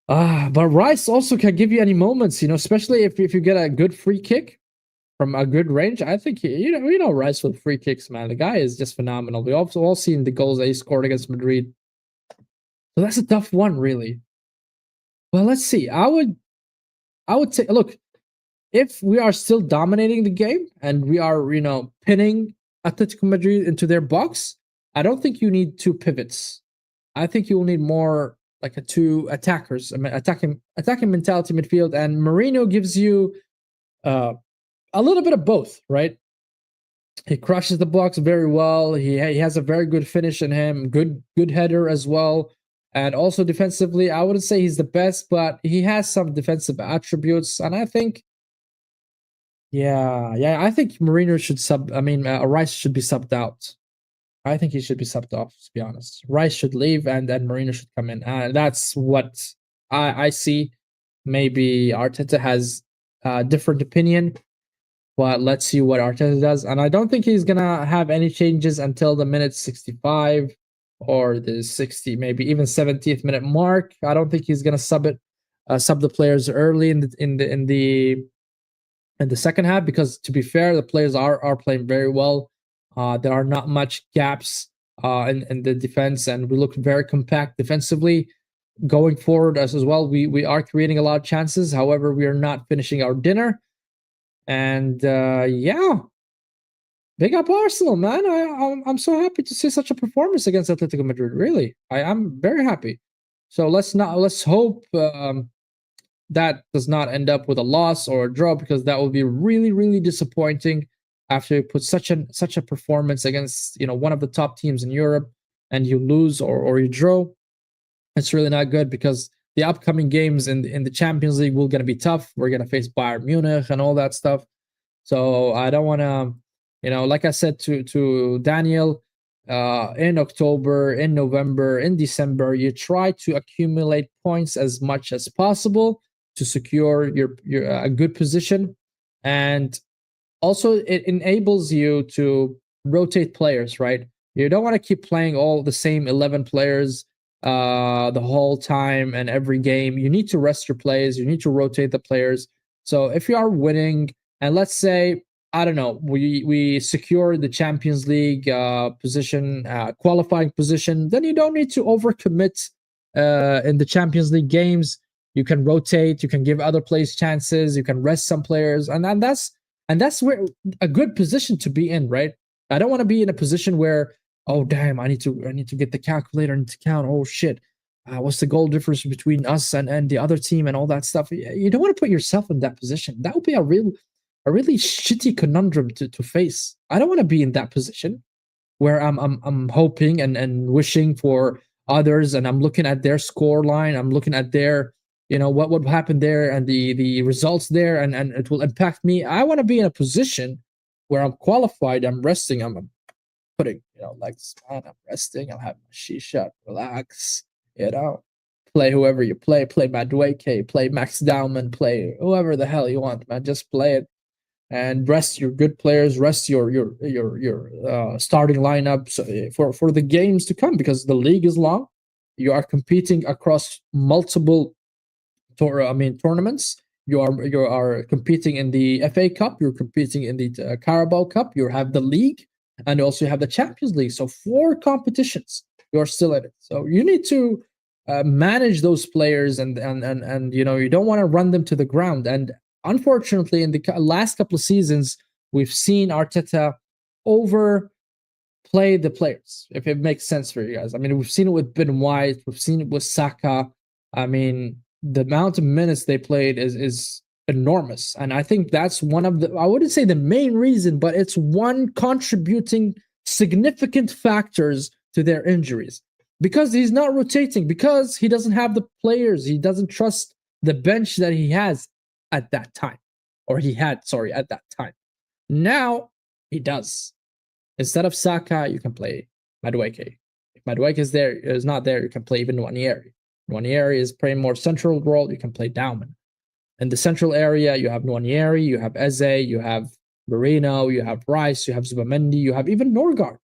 But Rice also can give you any moments, especially if you get a good free kick from a good range. I think you know Rice with free kicks, man. The guy is just phenomenal. We also all seen the goals that he scored against Madrid. So that's a tough one, really. Well, let's see. I would say, look, if we are still dominating the game and we are, pinning Atletico Madrid into their box, I don't think you need 2 pivots. I think you will need more like 2 attackers, attacking mentality midfield, and Moreno gives you a little bit of both, right? He crushes the box very well. He has a very good finish in him, good header as well. And also defensively, I wouldn't say he's the best, but he has some defensive attributes. And I think, I think Moreno should Rice should be subbed out. I think he should be subbed off, to be honest. Rice should leave and then Moreno should come in. That's what I see. Maybe Arteta has a different opinion, but let's see what Arteta does. And I don't think he's going to have any changes until the minute 65 or the 60, maybe even 70th minute mark. I don't think he's going to sub the players early in the second half, because to be fair, the players are playing very well. There are not much gaps in the defense, and we look very compact defensively going forward as well. We are creating a lot of chances. However, we are not finishing our dinner. And big up Arsenal, man. I'm so happy to see such a performance against Atletico Madrid. Really, I'm very happy. So let's hope that does not end up with a loss or a draw, because that will be really, really disappointing after you put such a performance against one of the top teams in Europe and you lose or you draw. It's really not good, because the upcoming games in the Champions League will gonna be tough. We're gonna face Bayern Munich and all that stuff. So I don't want to, like I said to Daniel, in October, in November, in December, you try to accumulate points as much as possible to secure your a good position, and also it enables you to rotate players, right? You don't want to keep playing all the same 11 players the whole time and every game. You need to rest your players. You need to rotate the players. So if you are winning, and let's say, I don't know, we secure the Champions League position, qualifying position, then you don't need to overcommit in the Champions League games. You can rotate, you can give other players chances, you can rest some players, and that's where a good position to be in, right? I don't want to be in a position where, oh damn, I need to get the calculator and to count. Oh shit, what's the goal difference between us and the other team and all that stuff? You don't want to put yourself in that position. That would be a really shitty conundrum to face. I don't want to be in that position where I'm hoping and wishing for others, and I'm looking at their score line. I'm looking at their what would happen there and the results there, and it will impact me. I want to be in a position where I'm qualified. I'm resting. I'm putting legs on. I'm resting. I'll have my shisha, relax. Play whoever you play. Play Madueke. Play Max Dowman. Play whoever the hell you want, man. Just play it and rest your good players. Rest your starting lineup for the games to come, because the league is long. You are competing across multiple tournaments. You are competing in the FA Cup. You're competing in the Carabao Cup. You have the league, and you also have the Champions League. So 4 competitions. You're still in it. So you need to manage those players, and you don't want to run them to the ground. And unfortunately, in the last couple of seasons, we've seen Arteta overplay the players, if it makes sense for you guys. I mean, we've seen it with Ben White, we've seen it with Saka. I mean, the amount of minutes they played is enormous. And I think that's one of the, I wouldn't say the main reason, but it's one contributing significant factors to their injuries. Because he's not rotating, because he doesn't have the players, he doesn't trust the bench that he has at that time. Or he had, sorry, at that time. Now, he does. Instead of Saka, you can play Madueke. If Madueke is not there, you can play even Nwaneri. Nwaneri is playing more central role, you can play Dauman. In the central area, you have Nwaneri, you have Eze, you have Moreno, you have Rice, you have Zubamendi, you have even Norgard.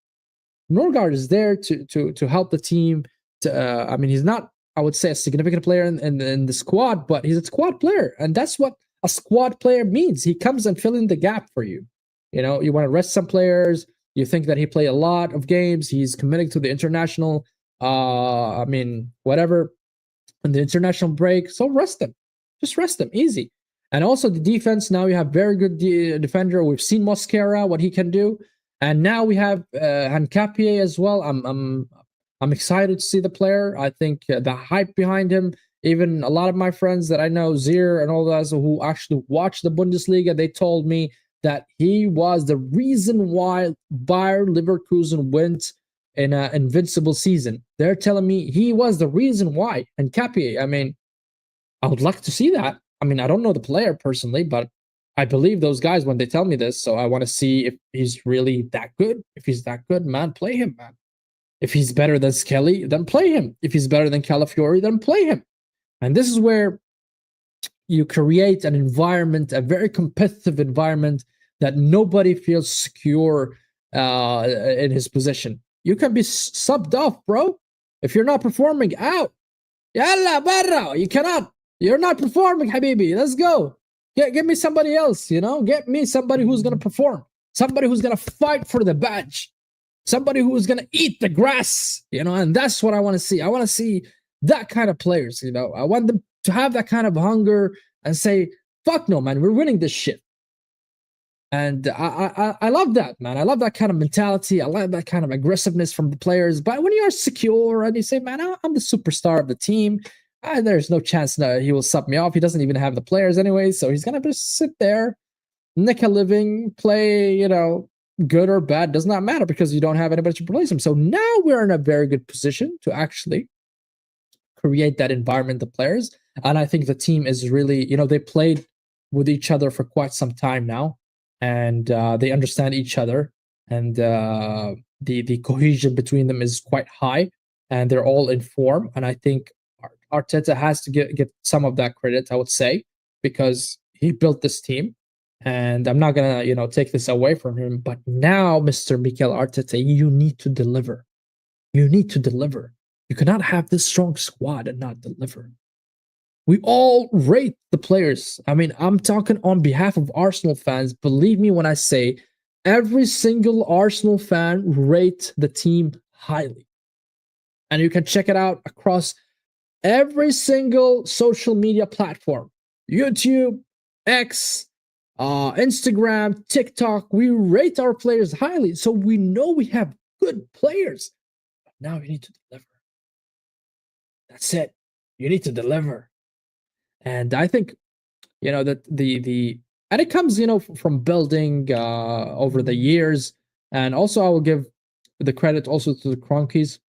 Norgard is there to help the team. I mean, he's not, I would say, a significant player in the squad, but he's a squad player. And that's what a squad player means. He comes and fill in the gap for you. You know, you want to rest some players. You think that he played a lot of games. He's committed to the international, I mean, whatever, in the international break. So rest him. Just rest him. Easy. And also the defense. Now you have very good defender. We've seen Mosquera, what he can do. And now we have Hankapie as well. I'm excited to see the player. I think the hype behind him, even a lot of my friends that I know, Zier and all those who actually watch the Bundesliga, they told me that he was the reason why Bayer Leverkusen went in an invincible season. They're telling me he was the reason why. And Capie, I mean, I would like to see that. I mean, I don't know the player personally, but I believe those guys when they tell me this. So I want to see if he's really that good. If he's that good, man, play him, man. If he's better than Skelly, then play him. If he's better than Calafiori, then play him. And this is where you create an environment, a very competitive environment that nobody feels secure in his position. You can be subbed off, bro. If you're not performing, out. Yalla, barra. You cannot. You're not performing, habibi. Let's go. Get me somebody else, you know? Get me somebody who's going to perform. Somebody who's going to fight for the badge. Somebody who's going to eat the grass, you know? And that's what I want to see. I want to see that kind of players, you know? I want them to have that kind of hunger and say, fuck no, man, we're winning this shit. And I love that, man. I love that kind of mentality. I love that kind of aggressiveness from the players. But when you're secure and you say, man, I'm the superstar of the team, there's no chance that he will sub me off. He doesn't even have the players anyway, so he's going to just sit there, nick a living, play, you know, good or bad, does not matter because you don't have anybody to replace him. So now we're in a very good position to actually create that environment, the players. And I think the team is really, you know, they played with each other for quite some time now. And they understand each other, and the cohesion between them is quite high, and they're all in form. And I think Arteta has to get some of that credit, I would say, because he built this team. And I'm not gonna, you know, take this away from him. But now, Mr. Mikel Arteta, you need to deliver. You need to deliver. You cannot have this strong squad and not deliver. We all rate the players. I mean, I'm talking on behalf of Arsenal fans. Believe me when I say every single Arsenal fan rate the team highly. And you can check it out across every single social media platform. YouTube, X, Instagram, TikTok. We rate our players highly. So we know we have good players. But now you need to deliver. That's it. You need to deliver. And I think, you know, that and it comes, you know, from building over the years. And also I will give the credit also to the Cronkies.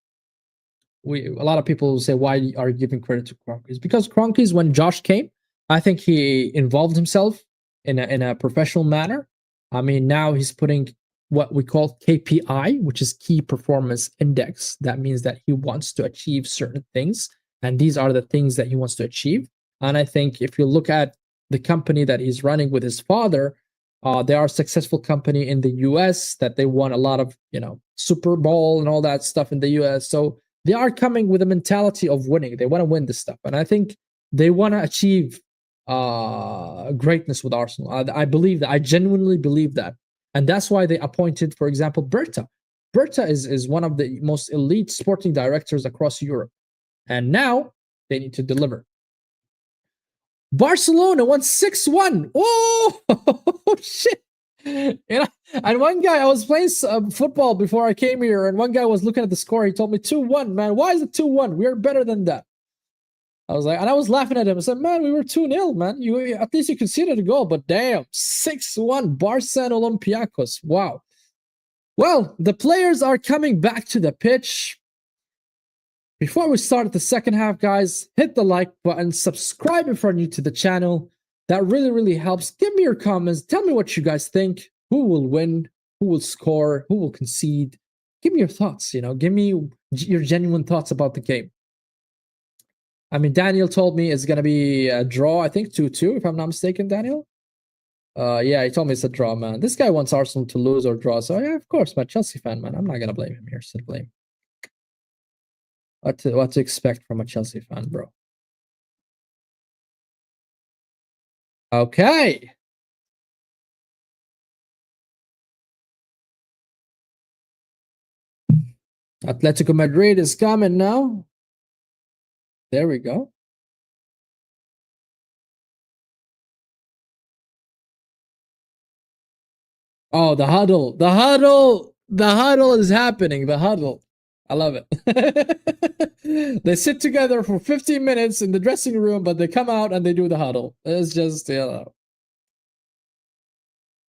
A lot of people say, why are you giving credit to Cronkies? Because Cronkies, when Josh came, I think he involved himself in a professional manner. I mean, now he's putting what we call KPI, which is key performance index. That means that he wants to achieve certain things. And these are the things that he wants to achieve. And I think if you look at the company that he's running with his father, they are a successful company in the US that they won a lot of, you know, Super Bowl and all that stuff in the US. So they are coming with a mentality of winning. They want to win this stuff. And I think they want to achieve greatness with Arsenal. I believe that. I genuinely believe that. And that's why they appointed, for example, Berta. Berta is one of the most elite sporting directors across Europe. And now they need to deliver. Barcelona won 6-1. Oh, shit. You know, and one guy, I was playing football before I came here, and one guy was looking at the score. He told me 2-1, man. Why is it 2-1? We're better than that. I was like, and I was laughing at him. I said, man, we were 2-0, man. You at least you conceded a goal, but damn, 6-1, Barca and Olympiacos. Wow. Well, the players are coming back to the pitch. Before we start the second half, guys, hit the like button, subscribe if you're new to the channel. That really, really helps. Give me your comments. Tell me what you guys think. Who will win? Who will score? Who will concede? Give me your thoughts, give me your genuine thoughts about the game. I mean, Daniel told me it's going to be a draw, I think 2-2, if I'm not mistaken, Daniel. Yeah, he told me it's a draw, man. This guy wants Arsenal to lose or draw. So, yeah, of course, man. Chelsea fan, man. I'm not going to blame him here. Still blame. What to expect from a Chelsea fan, bro? Okay. Atlético Madrid is coming now. There we go. Oh, the huddle. The huddle. The huddle is happening. The huddle. I love it. They sit together for 15 minutes in the dressing room, but they come out and they do the huddle. It's just, I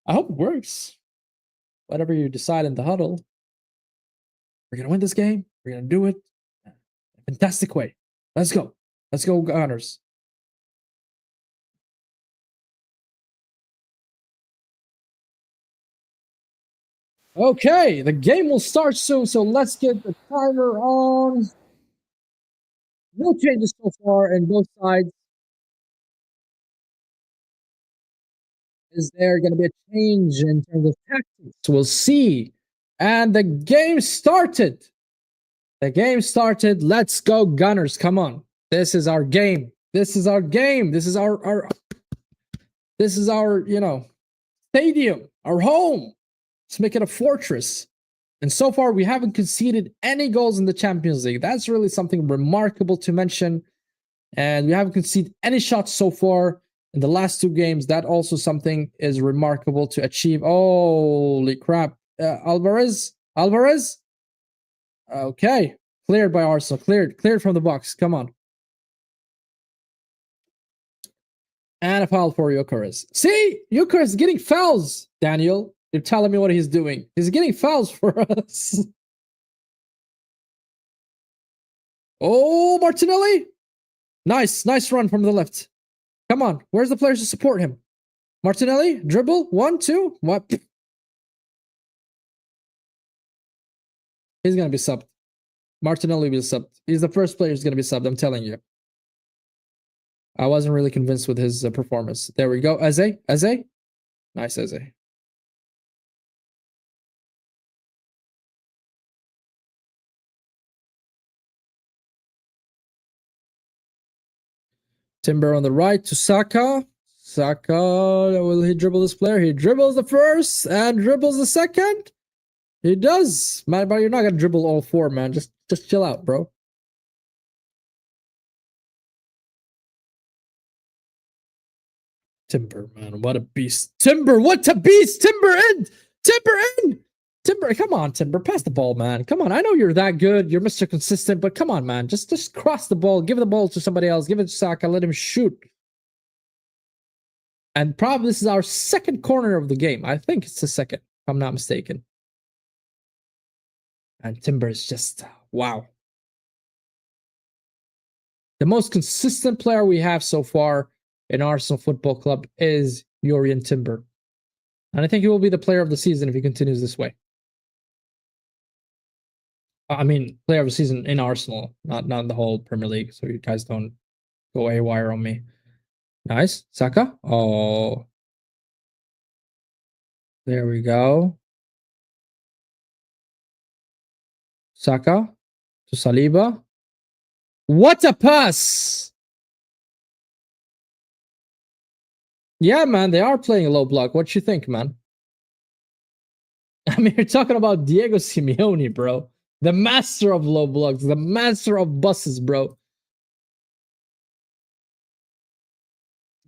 hope it works. Whatever you decide in the huddle, we're going to win this game. We're going to do it in a fantastic way. Let's go. Let's go, Gunners. Okay, the game will start soon, so let's get the timer on. No changes so far in both sides. Is there going to be a change in terms of tactics? We'll see. And the game started. The game started. Let's go, Gunners. Come on. This is our game. This is our game. This is our stadium, our home. Let's make it a fortress. And so far, we haven't conceded any goals in the Champions League. That's really something remarkable to mention. And we haven't conceded any shots so far in the last two games. That also something is remarkable to achieve. Holy crap. Alvarez? Okay. Cleared by Arsenal. Cleared from the box. Come on. And a foul for Gyökeres. See? Gyökeres is getting fouls, Daniel. You're telling me what he's doing. He's getting fouls for us. Oh, Martinelli. Nice run from the left. Come on. Where's the players to support him? Martinelli, dribble. 1, 2. What? He's going to be subbed. Martinelli will be subbed. He's the first player who's going to be subbed, I'm telling you. I wasn't really convinced with his performance. There we go. Eze. Nice, Eze. Timber on the right to Saka. Will he dribble this player? He dribbles the first and dribbles the second. He does. Man, but you're not going to dribble all four, man. Just chill out, bro. Timber, man. What a beast. Timber, what a beast. Timber in. Timber, come on, Timber. Pass the ball, man. Come on. I know you're that good. You're Mr. Consistent, but come on, man. Just cross the ball. Give the ball to somebody else. Give it to Saka. Let him shoot. And probably this is our second corner of the game. I think it's the second, if I'm not mistaken. And Timber is just, wow. The most consistent player we have so far in Arsenal Football Club is Jurrien Timber. And I think he will be the player of the season if he continues this way. I mean, player of the season in Arsenal, not the whole Premier League, so you guys don't go haywire on me. Nice. Saka. Oh. There we go. Saka to Saliba. What a pass! Yeah, man, they are playing a low block. What you think, man? I mean, you're talking about Diego Simeone, bro. The master of low blocks, the master of buses, bro.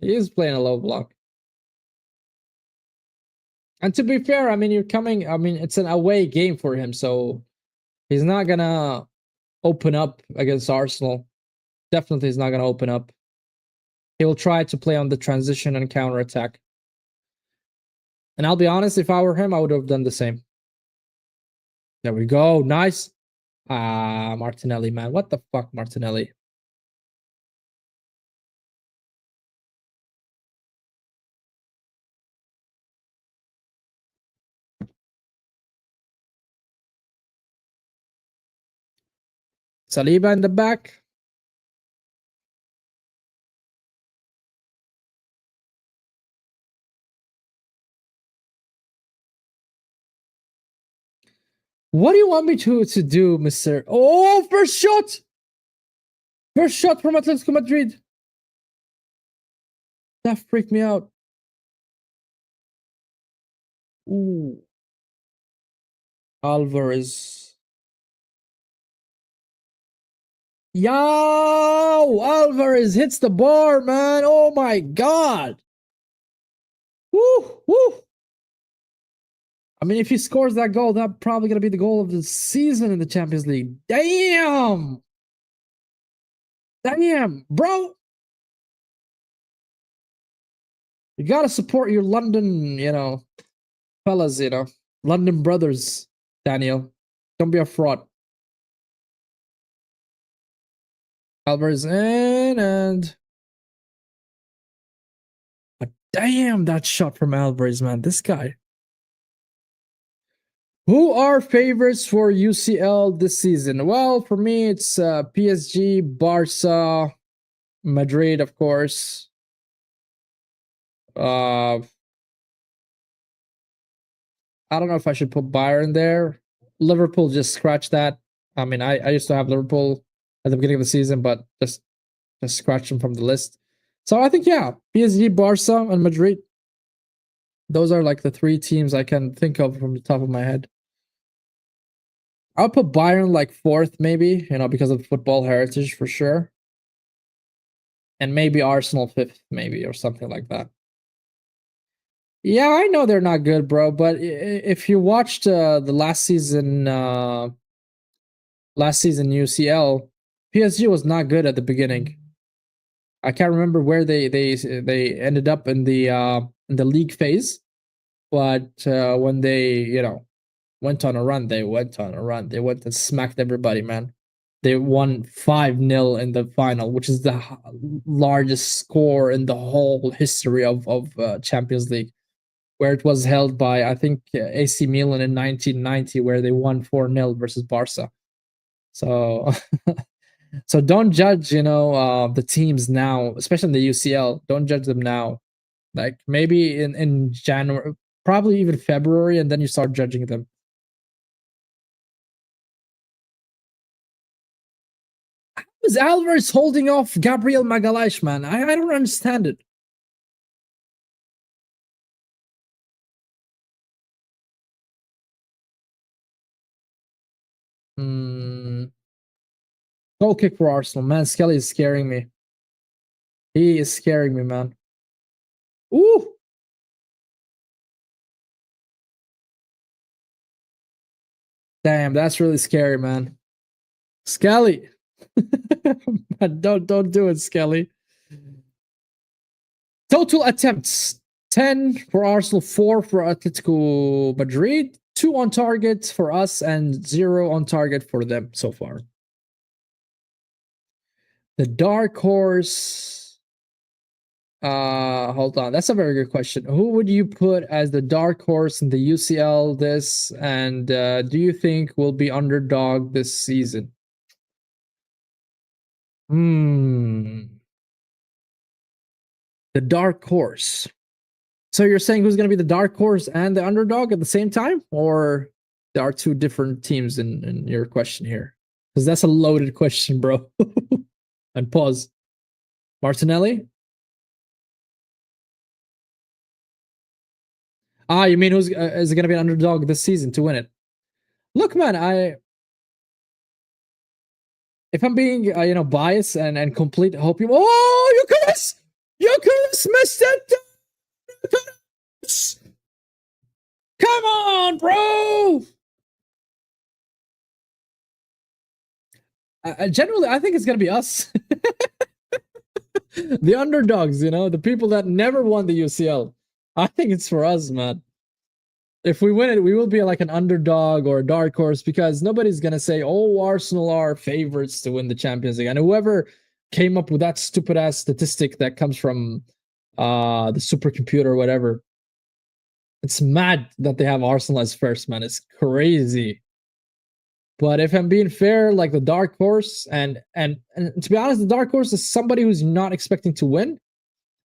He is playing a low block. And to be fair, I mean, it's an away game for him, so he's not gonna open up against Arsenal. Definitely he's not gonna open up. He will try to play on the transition and counter attack. And I'll be honest, if I were him, I would have done the same. There we go. Nice. Martinelli, man. What the fuck, Martinelli? Saliba in the back. What do you want me to do, Mr. Oh, first shot! First shot from Atletico Madrid. That freaked me out. Ooh. Alvarez. Yo! Alvarez hits the bar, man. Oh my god. Woo! Woo! I mean, if he scores that goal, that's probably going to be the goal of the season in the Champions League. Damn! Damn, bro! You got to support your London, fellas, London brothers, Daniel. Don't be a fraud. Alvarez in, and but damn, that shot from Alvarez, man. This guy. Who are favorites for UCL this season? Well, for me, it's PSG, Barca, Madrid, of course. I don't know if I should put Bayern there. Liverpool, just scratch that. I mean, I used to have Liverpool at the beginning of the season, but just scratch them from the list. So I think, yeah, PSG, Barca, and Madrid. Those are like the three teams I can think of from the top of my head. I'll put Bayern like fourth, maybe, because of football heritage for sure. And maybe Arsenal fifth, maybe, or something like that. Yeah, I know they're not good, bro, but if you watched the last season UCL, PSG was not good at the beginning. I can't remember where they ended up in the league phase, but when they went on a run, they went and smacked everybody, man. They won 5-0 in the final, which is the largest score in the whole history of Champions League, where it was held by, I think, AC Milan in 1990, where they won 4-0 versus Barca. So so don't judge, the teams now, especially in the UCL. Don't judge them now. Like maybe in January, probably even February, and then you start judging them. How is Alvarez holding off Gabriel Magalhaes, man? I don't understand it. Goal kick for Arsenal, man. Skelly is scaring me. He is scaring me, man. Ooh! Damn, that's really scary, man. Skelly! don't do it, Skelly. Total attempts: 10 for Arsenal, 4 for Atletico Madrid, 2 on target for us, and 0 on target for them so far. The dark horse. Hold on. That's a very good question. Who would you put as the dark horse in the UCL this? And do you think will be underdog this season? The dark horse. So you're saying who's going to be the dark horse and the underdog at the same time? Or there are two different teams in your question here? Because that's a loaded question, bro. And pause. Martinelli? You mean who's is it going to be an underdog this season to win it? Look, man, if I'm being biased and complete, hope you. Oh, you guys! Gyökeres missed it. Come on, bro. Generally, I think it's gonna be us. The underdogs, you know, the people that never won the UCL. I think it's for us, man. If we win it, we will be like an underdog or a dark horse because nobody's gonna say, "Oh, Arsenal are favorites to win the Champions League." And whoever came up with that stupid ass statistic that comes from the supercomputer or whatever, it's mad that they have Arsenal as first, man. It's crazy. But if I'm being fair, like the dark horse, and to be honest, the dark horse is somebody who's not expecting to win,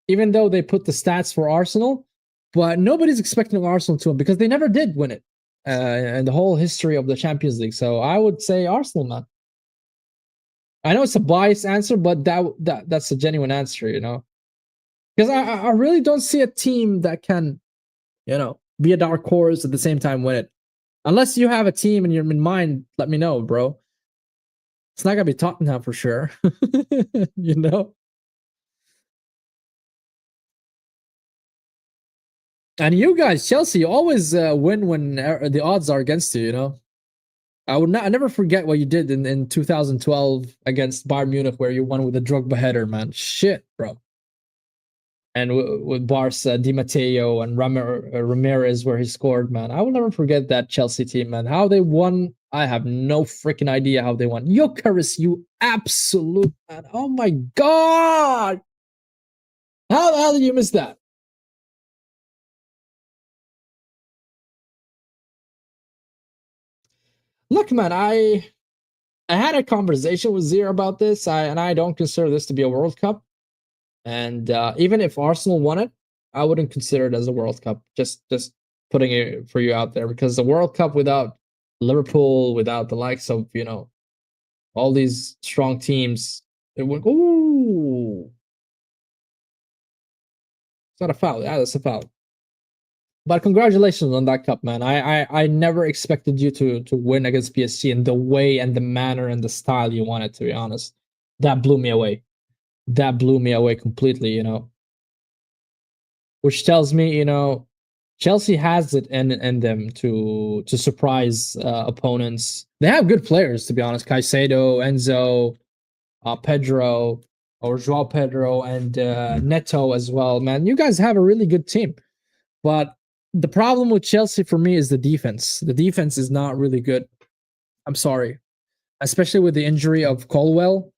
even though they put the stats for Arsenal. But nobody's expecting Arsenal to win because they never did win it in the whole history of the Champions League. So I would say Arsenal, man. I know it's a biased answer, but that's a genuine answer, you know. Because I really don't see a team that can, you know, be a dark horse at the same time win it. Unless you have a team in your mind, let me know, bro. It's not gonna be Tottenham for sure. You know. And you guys, Chelsea, always win when the odds are against you. You know. I never forget what you did in 2012 against Bayern Munich, where you won with a Drogba header, man. Shit, bro. And with Barca, Di Matteo, and Ramirez, where he scored, man. I will never forget that Chelsea team, man. How they won, I have no freaking idea how they won. Gyökeres, you absolute man. Oh my god! How the hell did you miss that? Look, man, I had a conversation with Zir about this, and I don't consider this to be a World Cup. And even if Arsenal won it, I wouldn't consider it as a World Cup. Just putting it for you out there, because the World Cup without Liverpool, without the likes of, you know, all these strong teams, it would. Ooh, it's not a foul. Yeah, that's a foul. But congratulations on that cup, man. I never expected you to win against PSG in the way and the manner and the style you wanted. To be honest, that blew me away. That blew me away completely, you know. Which tells me, you know, Chelsea has it in them to surprise opponents. They have good players, to be honest. Caicedo, Enzo, Pedro, or Joao Pedro, and Neto as well. Man, you guys have a really good team. But the problem with Chelsea for me is the defense. The defense is not really good. I'm sorry. Especially with the injury of Colwell.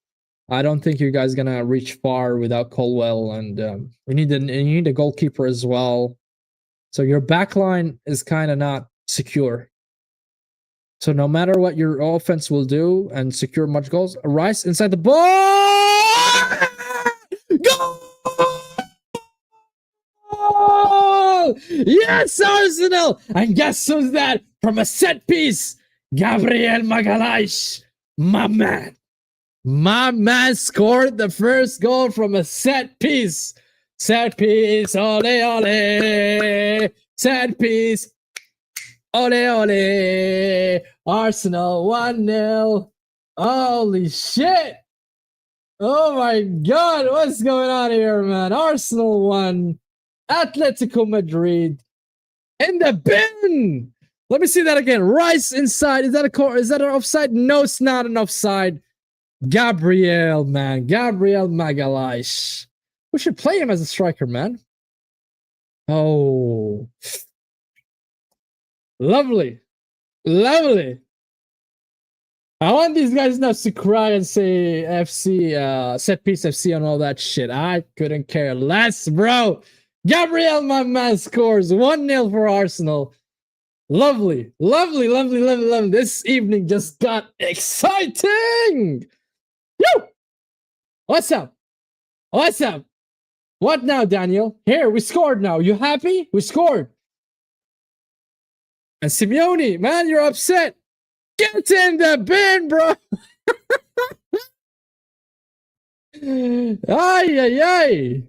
I don't think you guys gonna reach far without Colwell, and you need a goalkeeper as well. So your backline is kind of not secure. So no matter what your offense will do and secure much goals, Rice inside the ball, goal! Yes, Arsenal! And guess who's that? From a set piece, Gabriel Magalhaes, my man. My man scored the first goal from a set piece. Set piece, ole ole. Set piece, ole ole. Arsenal 1-0. Holy shit. Oh my god, what's going on here, man? Arsenal 1. Atlético Madrid in the bin. Let me see that again. Rice inside. Is that an offside? No, it's not an offside. Gabriel, man. Gabriel Magalhaes. We should play him as a striker, man. Oh. Lovely. Lovely. I want these guys now to cry and say FC, set piece FC and all that shit. I couldn't care less, bro. Gabriel, my man, scores 1-0 for Arsenal. Lovely. Lovely, lovely, lovely, lovely. This evening just got exciting. Yo! What's up? What's up? What now, Daniel? Here, we scored now. You happy? We scored. And Simeone, man, you're upset. Get in the bin, bro. Ay, ay, ay.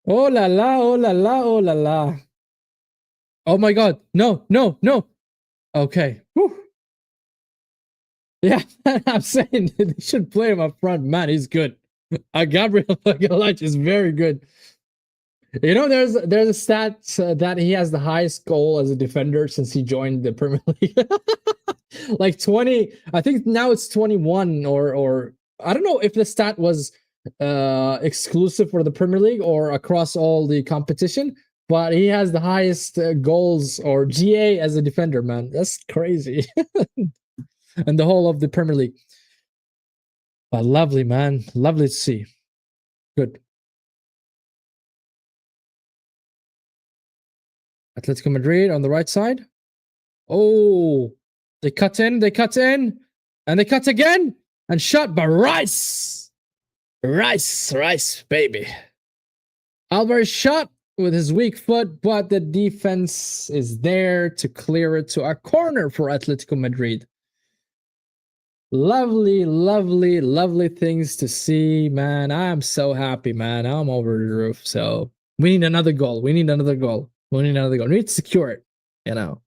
Oh la la, oh la la, oh la la. Oh my god. No, no, no. Okay. Whew. Yeah, I'm saying they should play him up front. Man, he's good. Gabriel Magalhaes is very good. You know, there's a stat that he has the highest goal as a defender since he joined the Premier League. Like 20, I think now it's 21 or I don't know if the stat was exclusive for the Premier League or across all the competition, but he has the highest goals or GA as a defender, man. That's crazy. And the whole of the Premier League. But lovely, man. Lovely to see. Good. Atletico Madrid on the right side. Oh, they cut in, and they cut again, and shot by Rice, baby. Alvarez shot with his weak foot, but the defense is there to clear it to a corner for Atletico Madrid. Lovely, lovely, lovely things to see, man. I'm so happy, man. I'm over the roof. So we need another goal. We need to secure it, you know.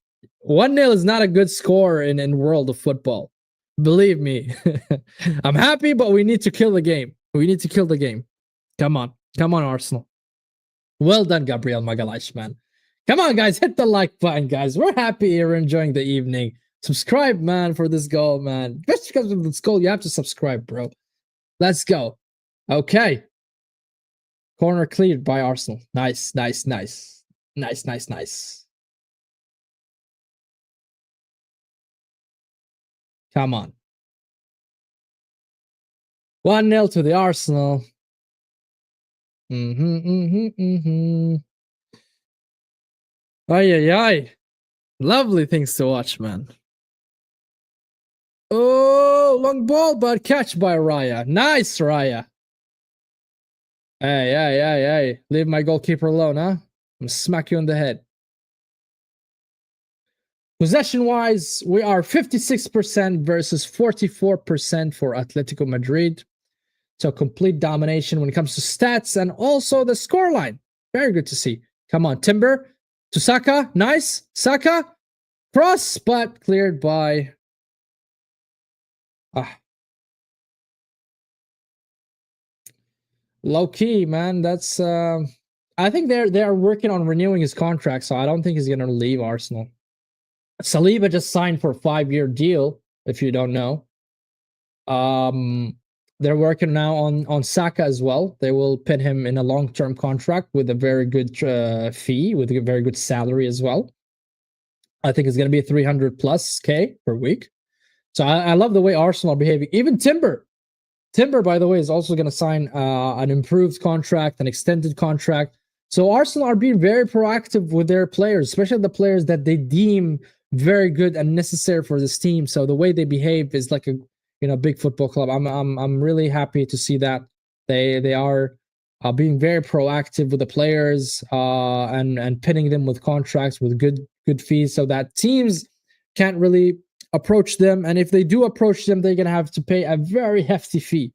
1-0 is not a good score in world of football. Believe me. I'm happy, but we need to kill the game. Come on, Arsenal. Well done, Gabriel Magalhaes, man. Come on, guys, hit the like button, guys. We're happy you're enjoying the evening. Subscribe, man, for this goal, man. Just because of this goal, you have to subscribe, bro. Let's go. Okay. Corner cleared by Arsenal. Nice. Come on. 1-0 to the Arsenal. Ay. Lovely things to watch, man. Oh, long ball, but catch by Raya. Nice, Raya. Hey. Leave my goalkeeper alone, huh? I'm gonna smack you in the head. Possession-wise, we are 56% versus 44% for Atletico Madrid. So complete domination when it comes to stats and also the scoreline. Very good to see. Come on, Timber to Saka. Nice. Saka. Cross, but cleared by... Low key, man. That's... I think they're working on renewing his contract, so I don't think he's going to leave Arsenal. Saliba just signed for a 5-year deal, if you don't know. They're working now on Saka as well. They will pin him in a long-term contract with a very good fee, with a very good salary as well. I think it's going to be 300 plus K per week. So I love the way Arsenal are behaving. Even Timber, by the way, is also going to sign an improved contract, an extended contract. So Arsenal are being very proactive with their players, especially the players that they deem very good and necessary for this team. So the way they behave is like a big football club. I'm really happy to see that they are being very proactive with the players and pinning them with contracts with good fees, so that teams can't really approach them. And if they do approach them, they're gonna have to pay a very hefty fee.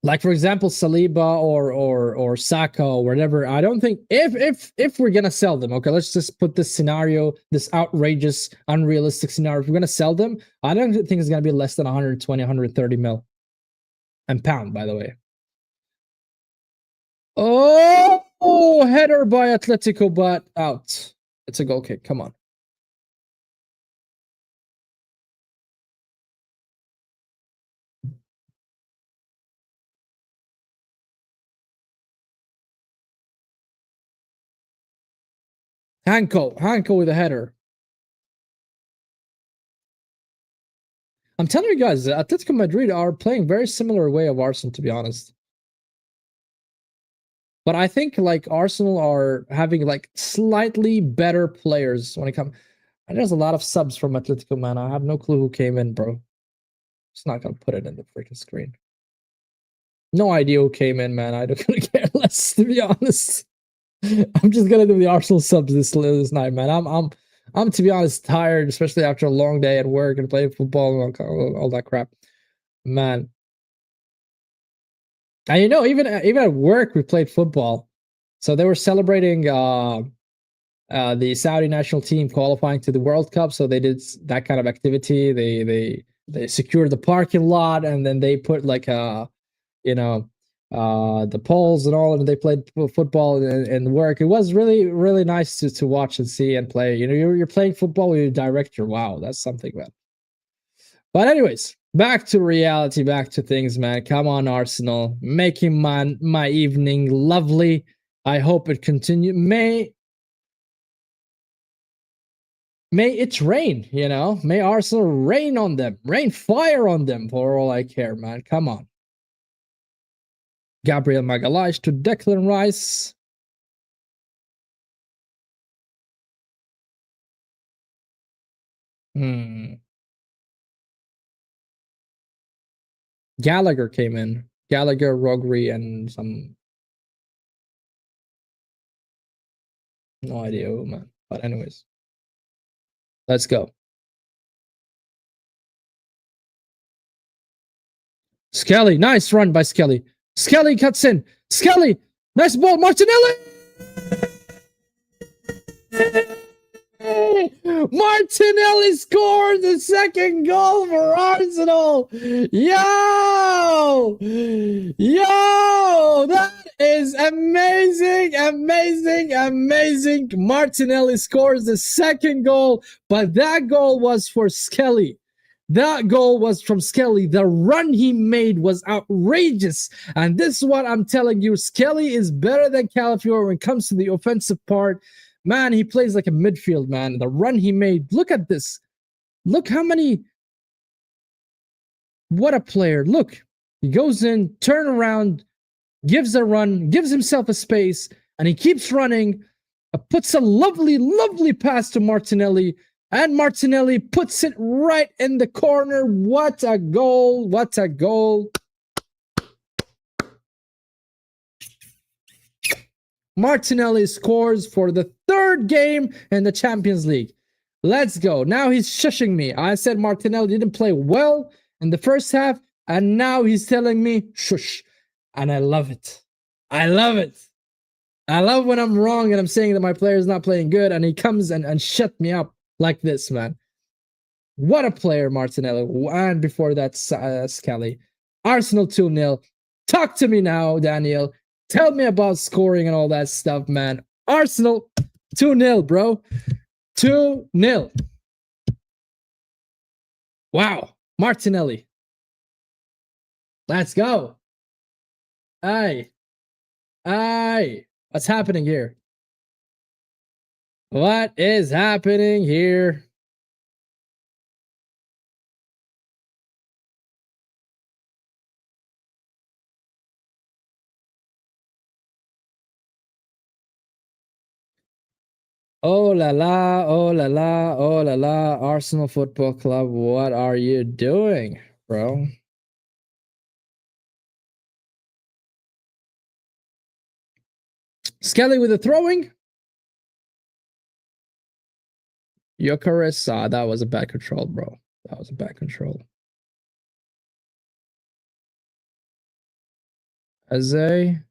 Like, for example, Saliba or Saka or whatever. I don't think if we're gonna sell them, okay, let's just put this scenario, this outrageous, unrealistic scenario. If we're gonna sell them, I don't think it's gonna be less than 120, 130 mil. And pound, by the way. Oh, header by Atletico, but out. It's a goal kick. Come on. Hanko with a header. I'm telling you guys, Atletico Madrid are playing very similar way of Arsenal, to be honest. But I think like Arsenal are having like slightly better players when it comes. And there's a lot of subs from Atletico, man. I have no clue who came in, bro. Just not gonna put it in the freaking screen. No idea who came in, man. I don't care less, to be honest. I'm just gonna do the Arsenal subs this night, man. I'm to be honest tired, especially after a long day at work and playing football and all that crap, man. And even at work we played football, so they were celebrating the Saudi national team qualifying to the World Cup. So they did that kind of activity. They they secured the parking lot, and then they put like the poles and all, and they played football and work. It was really, really nice to watch and see and play. You're playing football with your director. Wow, that's something, man. But anyways, back to reality, back to things, man. Come on, Arsenal, making my evening lovely. I hope it continue. May it rain, May Arsenal rain on them, rain fire on them, for all I care, man. Come on. Gabriel Magalhaes to Declan Rice. Gallagher came in. Gallagher, Rogri, and some... no idea who, man. But anyways. Let's go. Skelly, nice run by Skelly. Skelly cuts in. Skelly, nice ball. Martinelli! Martinelli scores the second goal for Arsenal. Yo, that is amazing. Martinelli scores the second goal, but that goal was for Skelly. That goal was from Skelly. The run he made was outrageous. And this is what I'm telling you. Skelly is better than Calafiore when it comes to the offensive part. Man, he plays like a midfield, man. The run he made. Look at this. Look how many... what a player. Look. He goes in, turn around, gives a run, gives himself a space, and he keeps running. Puts a lovely, lovely pass to Martinelli. And Martinelli puts it right in the corner. What a goal. What a goal. Martinelli scores for the third game in the Champions League. Let's go. Now he's shushing me. I said Martinelli didn't play well in the first half, and now he's telling me shush. And I love it. I love it. I love when I'm wrong and I'm saying that my player is not playing good, and he comes and shut me up like this, man. What a player, Martinelli. And before that, Skelly. Arsenal 2-0. Talk to me now, Daniel. Tell me about scoring and all that stuff, man. Arsenal 2-0, bro. 2-0. Wow. Martinelli. Let's go. Aye. What's happening here? What is happening here? Oh la la, oh la la, oh la la, Arsenal Football Club, what are you doing, bro? Skelly with the throwing. Gyökeres, that was a bad control, bro. That was a bad control. Aze.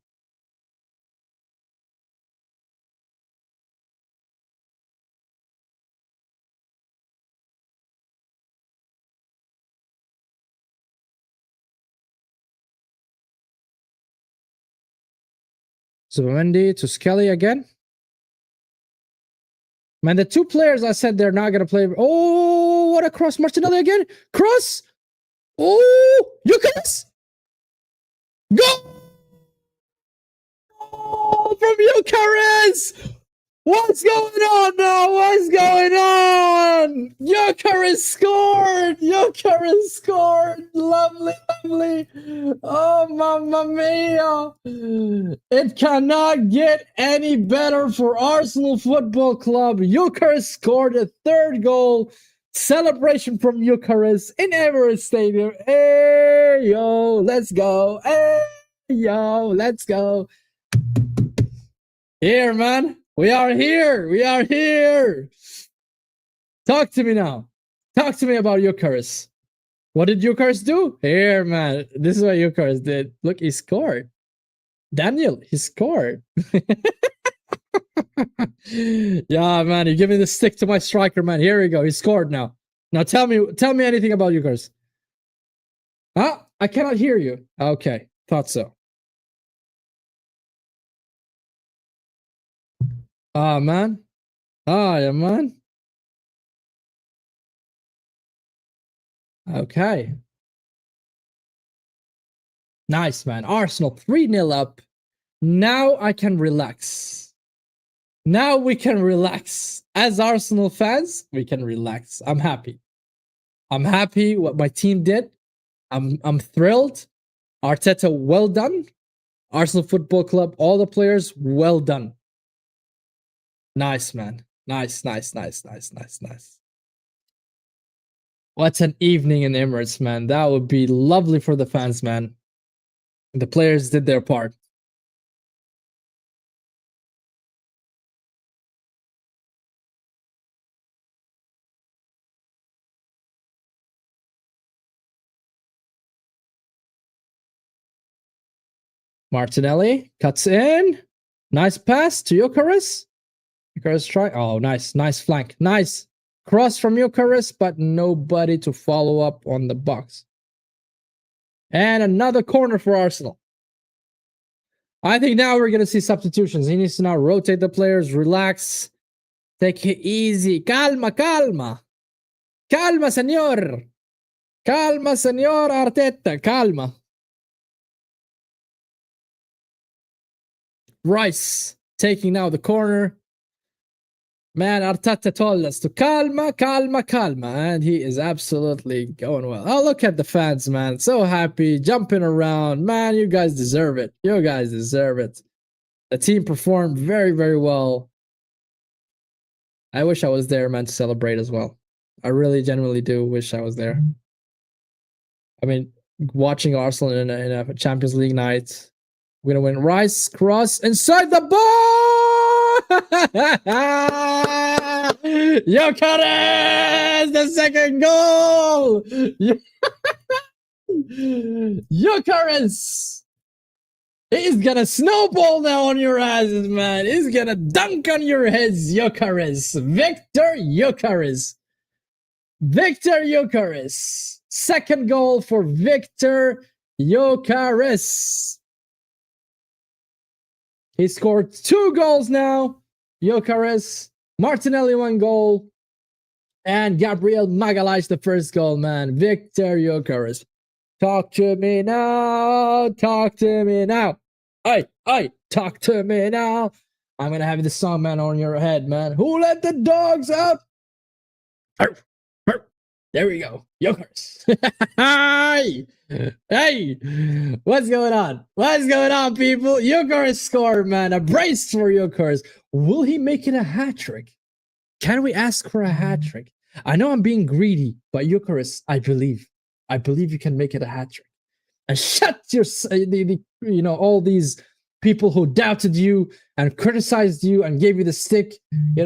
Zubimendi to Skelly again. Man, the two players I said they're not going to play. Oh, what a cross. Martinelli again. Cross. Oh, Gyökeres. Go. Oh, from Gyökeres. What's going on now? What's going on? Gyökeres scored. Gyökeres scored. Lovely, lovely. Oh, mamma mia. It cannot get any better for Arsenal Football Club. Gyökeres scored a third goal. Celebration from Gyökeres in Emirates Stadium. Hey, yo, let's go. Hey, yo, let's go. Here, man. We are here. We are here. Talk to me now. Talk to me about Gyökeres. What did Gyökeres do? Here, man. This is what Gyökeres did. Look, he scored. Daniel, he scored. Yeah, man. You give me the stick to my striker, man. Here we go. He scored now. Now tell me anything about Gyökeres. Ah, I cannot hear you. Okay, thought so. Ah, man. Ah, yeah, man. Okay. Nice, man. Arsenal 3-0 up. Now I can relax. Now we can relax. As Arsenal fans, we can relax. I'm happy. I'm happy what my team did. I'm thrilled. Arteta, well done. Arsenal Football Club, all the players, well done. Nice, man. Nice, nice, nice, nice, nice, nice. What an evening in Emirates, man. That would be lovely for the fans, man. The players did their part. Martinelli cuts in. Nice pass to Gyökeres. Gyökeres try. Oh, nice. Nice flank. Nice. Cross from Gyökeres, but nobody to follow up on the box. And another corner for Arsenal. I think now we're going to see substitutions. He needs to now rotate the players, relax, take it easy. Calma, calma. Calma, señor. Calma, señor Arteta. Calma. Rice taking now the corner. Man, Arteta told us to calma, calma, calma. And he is absolutely going well. Oh, look at the fans, man. So happy, jumping around. Man, you guys deserve it. You guys deserve it. The team performed very, very well. I wish I was there, man, to celebrate as well. I really genuinely do wish I was there. I mean, watching Arsenal in a Champions League night. We're going to win. Rice, cross, inside the ball! Gyökeres! The second goal! Gyökeres! He's gonna snowball now on your asses, man. He's gonna dunk on your heads, Gyökeres. Victor Gyökeres. Victor Gyökeres. Second goal for Victor Gyökeres. He scored 2 goals now. Gyökeres. Martinelli 1 goal. And Gabriel Magalhaes the first goal, man. Victor Gyökeres. Talk to me now. Talk to me now. Hey, talk to me now. I'm going to have this song, man, on your head, man. Who let the dogs out? There we go. Gyökeres. Hey, what's going on? What's going on, people? Gyökeres scored, man. A brace for Gyökeres. Will he make it a hat trick? Can we ask for a hat trick? I know I'm being greedy, but Gyökeres, I believe you can make it a hat trick. And shut your, all these people who doubted you and criticized you and gave you the stick.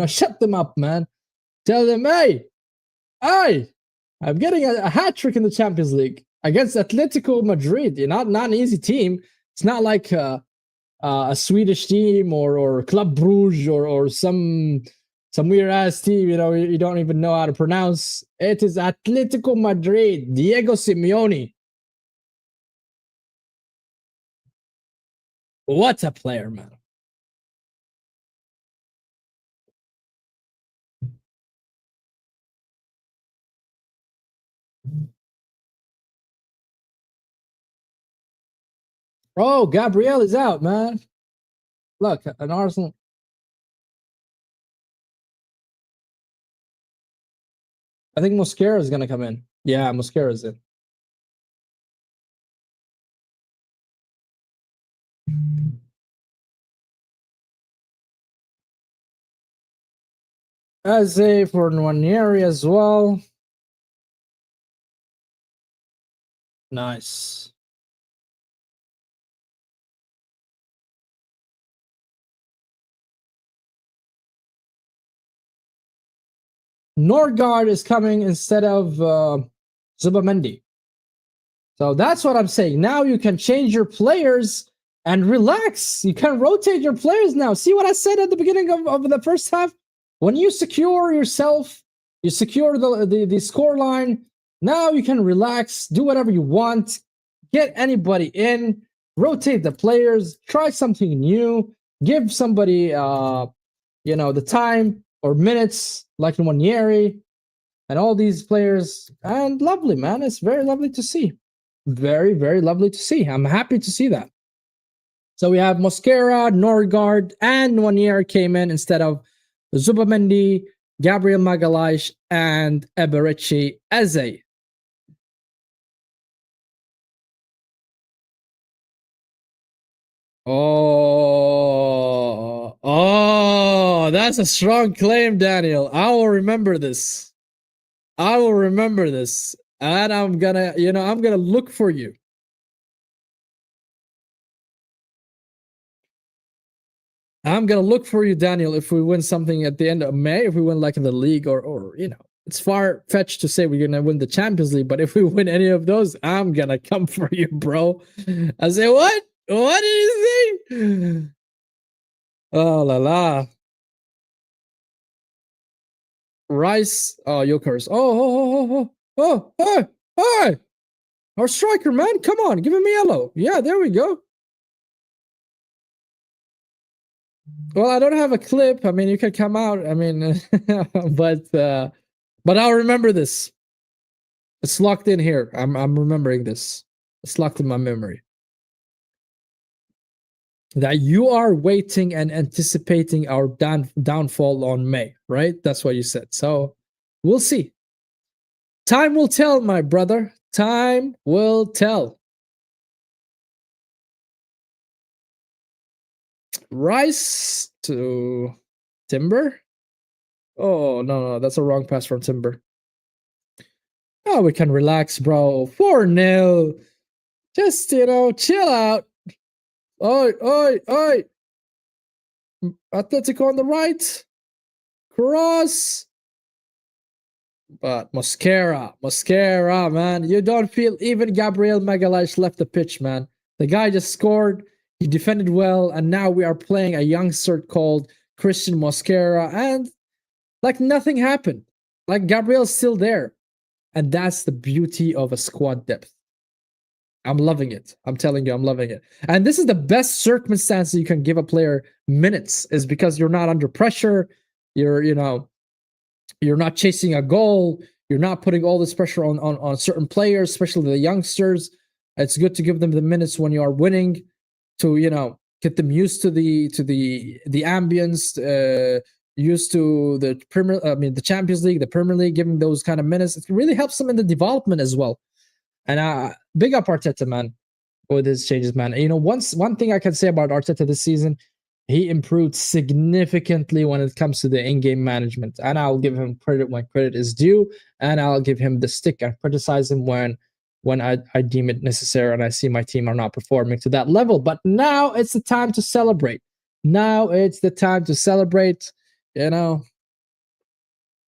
Shut them up, man. Tell them, hey, I'm getting a hat trick in the Champions League against Atlético Madrid. Not an easy team. It's not like a Swedish team or Club Brugge or some weird ass team. You don't even know how to pronounce. It is Atlético Madrid. Diego Simeone. What a player, man. Oh, Gabriel is out, man. Look, an Arsenal. I think Mosquera is going to come in. Yeah, Mosquera is in. Eze for Nwaneri as well. Nice. Nordgaard is coming instead of Zubamendi. So that's what I'm saying. Now you can change your players and relax. You can rotate your players now. See what I said at the beginning of the first half? When you secure yourself, you secure the score line. Now you can relax, do whatever you want, get anybody in, rotate the players, try something new, give somebody, the time or minutes, like Nwanyeri and all these players. And lovely, man. It's very lovely to see. Very, very lovely to see. I'm happy to see that. So we have Mosquera, Norgard, and Nwanyeri came in instead of Zubamendi, Gabriel Magalhaes, and Eberechi Eze. Oh, that's a strong claim, Daniel. I will remember this. I will remember this. And I'm gonna look for you. I'm gonna look for you, Daniel, if we win something at the end of May, if we win like in the league or it's far-fetched to say we're gonna win the Champions League, but if we win any of those, I'm gonna come for you, bro. I say, what? What did you say? Oh la la. Rice, Jokers. Hey! Our striker, man. Come on, give him a yellow. Yeah, there we go. Well, I don't have a clip. I mean, you can come out. I mean, but I'll remember this. It's locked in here. I'm remembering this. It's locked in my memory. That you are waiting and anticipating our downfall on May, right? That's what you said. So we'll see. Time will tell, my brother. Time will tell. Rice to Timber. Oh, no, that's a wrong pass from Timber. Oh, we can relax, bro. 4-0. Just, chill out. Oi. Atletico on the right. Cross. But Mosquera, man. You don't feel even Gabriel Magalhaes left the pitch, man. The guy just scored. He defended well. And now we are playing a youngster called Christian Mosquera. And like nothing happened. Like Gabriel's still there. And that's the beauty of a squad depth. I'm loving it. I'm telling you, I'm loving it. And this is the best circumstance you can give a player minutes, is because you're not under pressure. You're not chasing a goal. You're not putting all this pressure on certain players, especially the youngsters. It's good to give them the minutes when you are winning, to get them used to the ambience, used to the Champions League, the Premier League, giving those kind of minutes. It really helps them in the development as well. And big up Arteta, man, with his changes, man. One thing I can say about Arteta this season, he improved significantly when it comes to the in-game management. And I'll give him credit when credit is due, and I'll give him the stick and criticize him when I deem it necessary and I see my team are not performing to that level. But now it's the time to celebrate.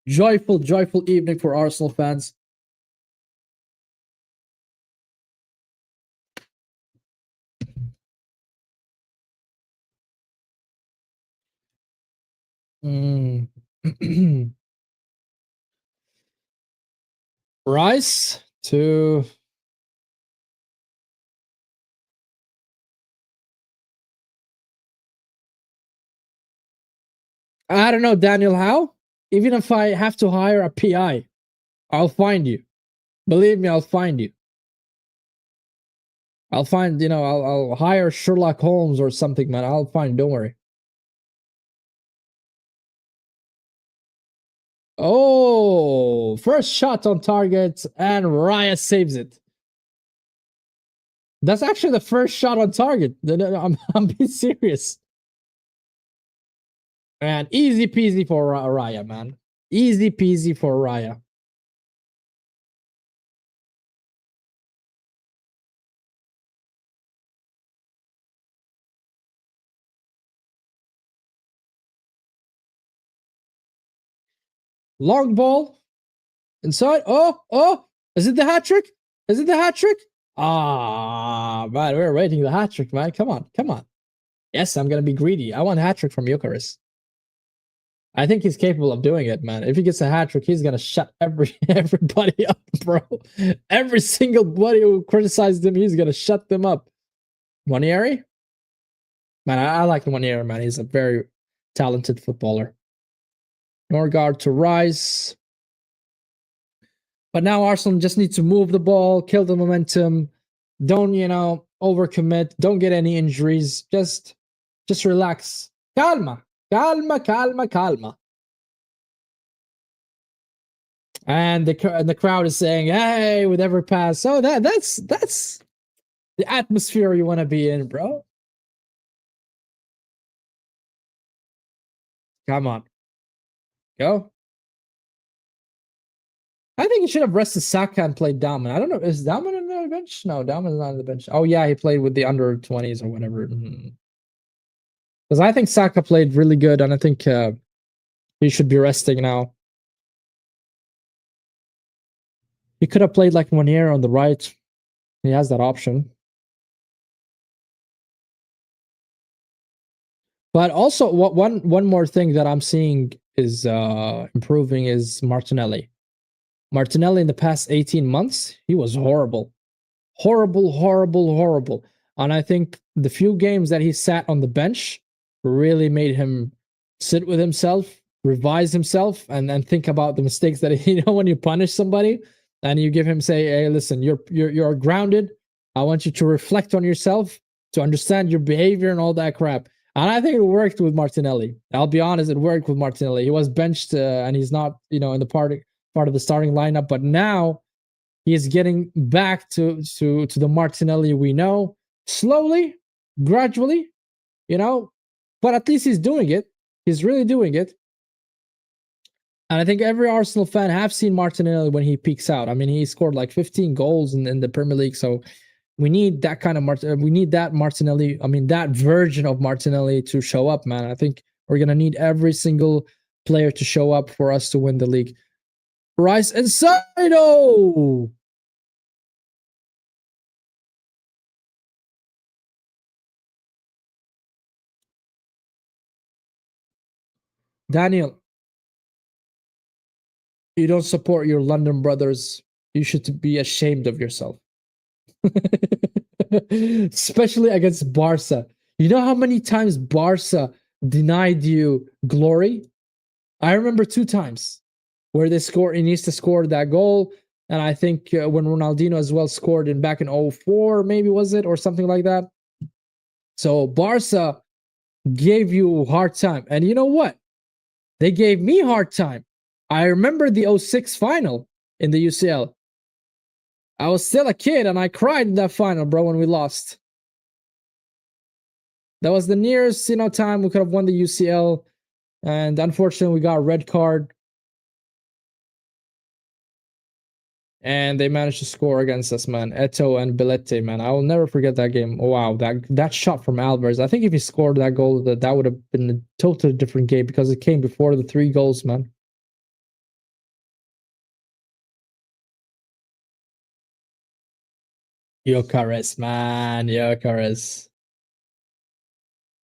Joyful evening for Arsenal fans. Rice to I don't know, Daniel, how? Even if I have to hire a PI, I'll find you. Believe me, I'll find you. I'll find, I'll hire Sherlock Holmes or something, man. I'll find, don't worry. Oh, first shot on target, and Raya saves it. That's actually the first shot on target. I'm being serious. And easy peasy for Raya, man. Easy peasy for Raya. Long ball. Inside. Oh. Is it the hat trick? Ah, man, we're waiting the hat trick, man. Come on. Yes, I'm going to be greedy. I want a hat trick from Eucharist. I think he's capable of doing it, man. If he gets a hat trick, he's gonna shut everybody up, bro. Every single buddy who criticized him, he's gonna shut them up. Ranieri? Man, I like Ranieri, man. He's a very talented footballer. Norgard to Rice. But now Arsenal just need to move the ball, kill the momentum. Don't, overcommit. Don't get any injuries. Just relax. Calma. Calma, calma, calma. And the crowd is saying, "Hey," with every pass. So that's the atmosphere you want to be in, bro. Come on, go. I think he should have rested Saka and played Daman. I don't know. Is Daman on the bench? No, Daman's not on the bench. Oh yeah, he played with the under 20s or whatever. Because I think Saka played really good, and I think he should be resting now. He could have played like Monier on the right. He has that option. But also, one more thing that I'm seeing is improving is Martinelli. Martinelli in the past 18 months, he was horrible. Horrible, horrible, horrible. And I think the few games that he sat on the bench really made him sit with himself, revise himself, and then think about the mistakes that when you punish somebody and you give him, say, "Hey, listen, you're grounded. I want you to reflect on yourself, to understand your behavior and all that crap." And I think it worked with Martinelli. I'll be honest, it worked with Martinelli. He was benched and he's not, in the part of the starting lineup, but now he is getting back to the Martinelli we know, slowly, gradually, but at least he's doing it. He's really doing it. And I think every Arsenal fan have seen Martinelli when he peaks out. I mean, he scored like 15 goals in the Premier League, so we need that kind of we need that Martinelli. I mean, that version of Martinelli to show up, man. I think we're gonna need every single player to show up for us to win the league. Rice inside. Oh, Daniel, you don't support your London brothers. You should be ashamed of yourself. Especially against Barca. You know how many times Barca denied you glory? I remember 2 times where Iniesta scored that goal. And I think when Ronaldinho as well scored back in 04, maybe was it, or something like that. So Barca gave you a hard time. And you know what? They gave me hard time. I remember the 06 final in the UCL. I was still a kid and I cried in that final, bro, when we lost. That was the nearest, time we could have won the UCL. And unfortunately, we got a red card. And they managed to score against us, man. Eto'o and Billete, man. I will never forget that game. Oh, wow, that shot from Alvarez. I think if he scored that goal, that would have been a totally different game because it came before the 3 goals, man. Gyökeres, man. Gyökeres.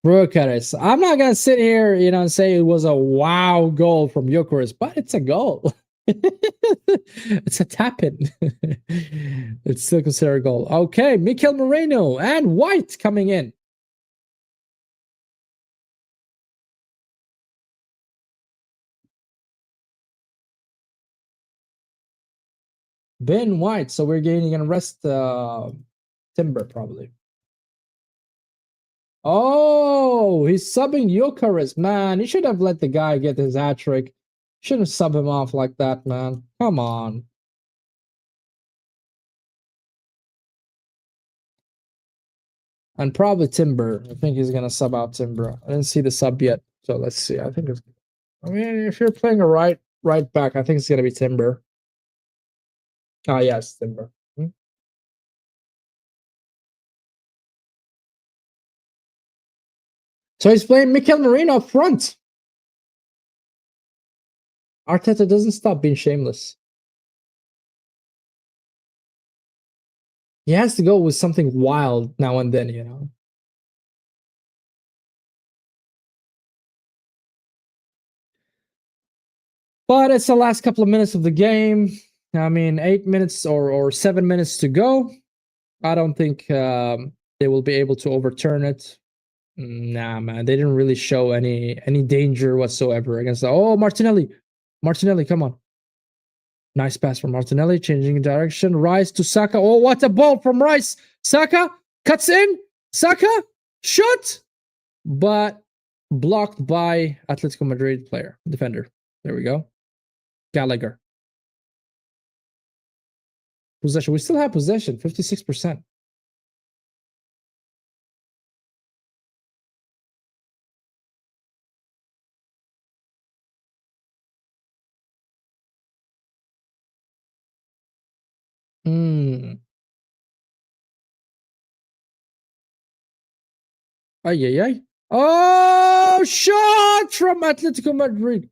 Gyökeres. I'm not going to sit here, and say it was a wow goal from Gyökeres, but it's a goal. It's a tap-in. It's still considered a goal. Okay, Mikel Moreno and White coming in. Ben White, so we're gaining and rest Timber probably. Oh, he's subbing Gyökeres, man. He should have let the guy get his hat trick. Shouldn't sub him off like that, man. Come on. And probably Timber. I think he's gonna sub out Timber. I didn't see the sub yet, so let's see. I mean, if you're playing a right back, I think it's gonna be Timber. Ah, yes, Timber. So he's playing Mikel Moreno up front. Arteta doesn't stop being shameless. He has to go with something wild now and then, But it's the last couple of minutes of the game. I mean, 8 minutes or 7 minutes to go. I don't think they will be able to overturn it. Nah, man, they didn't really show any danger whatsoever against the. Oh, Martinelli, come on. Nice pass from Martinelli, changing direction. Rice to Saka. Oh, what a ball from Rice. Saka cuts in. Saka, shot. But blocked by Atletico Madrid defender. There we go. Gallagher. Possession. We still have possession, 56%. Ay, ay, ay. Oh, shot from Atletico Madrid.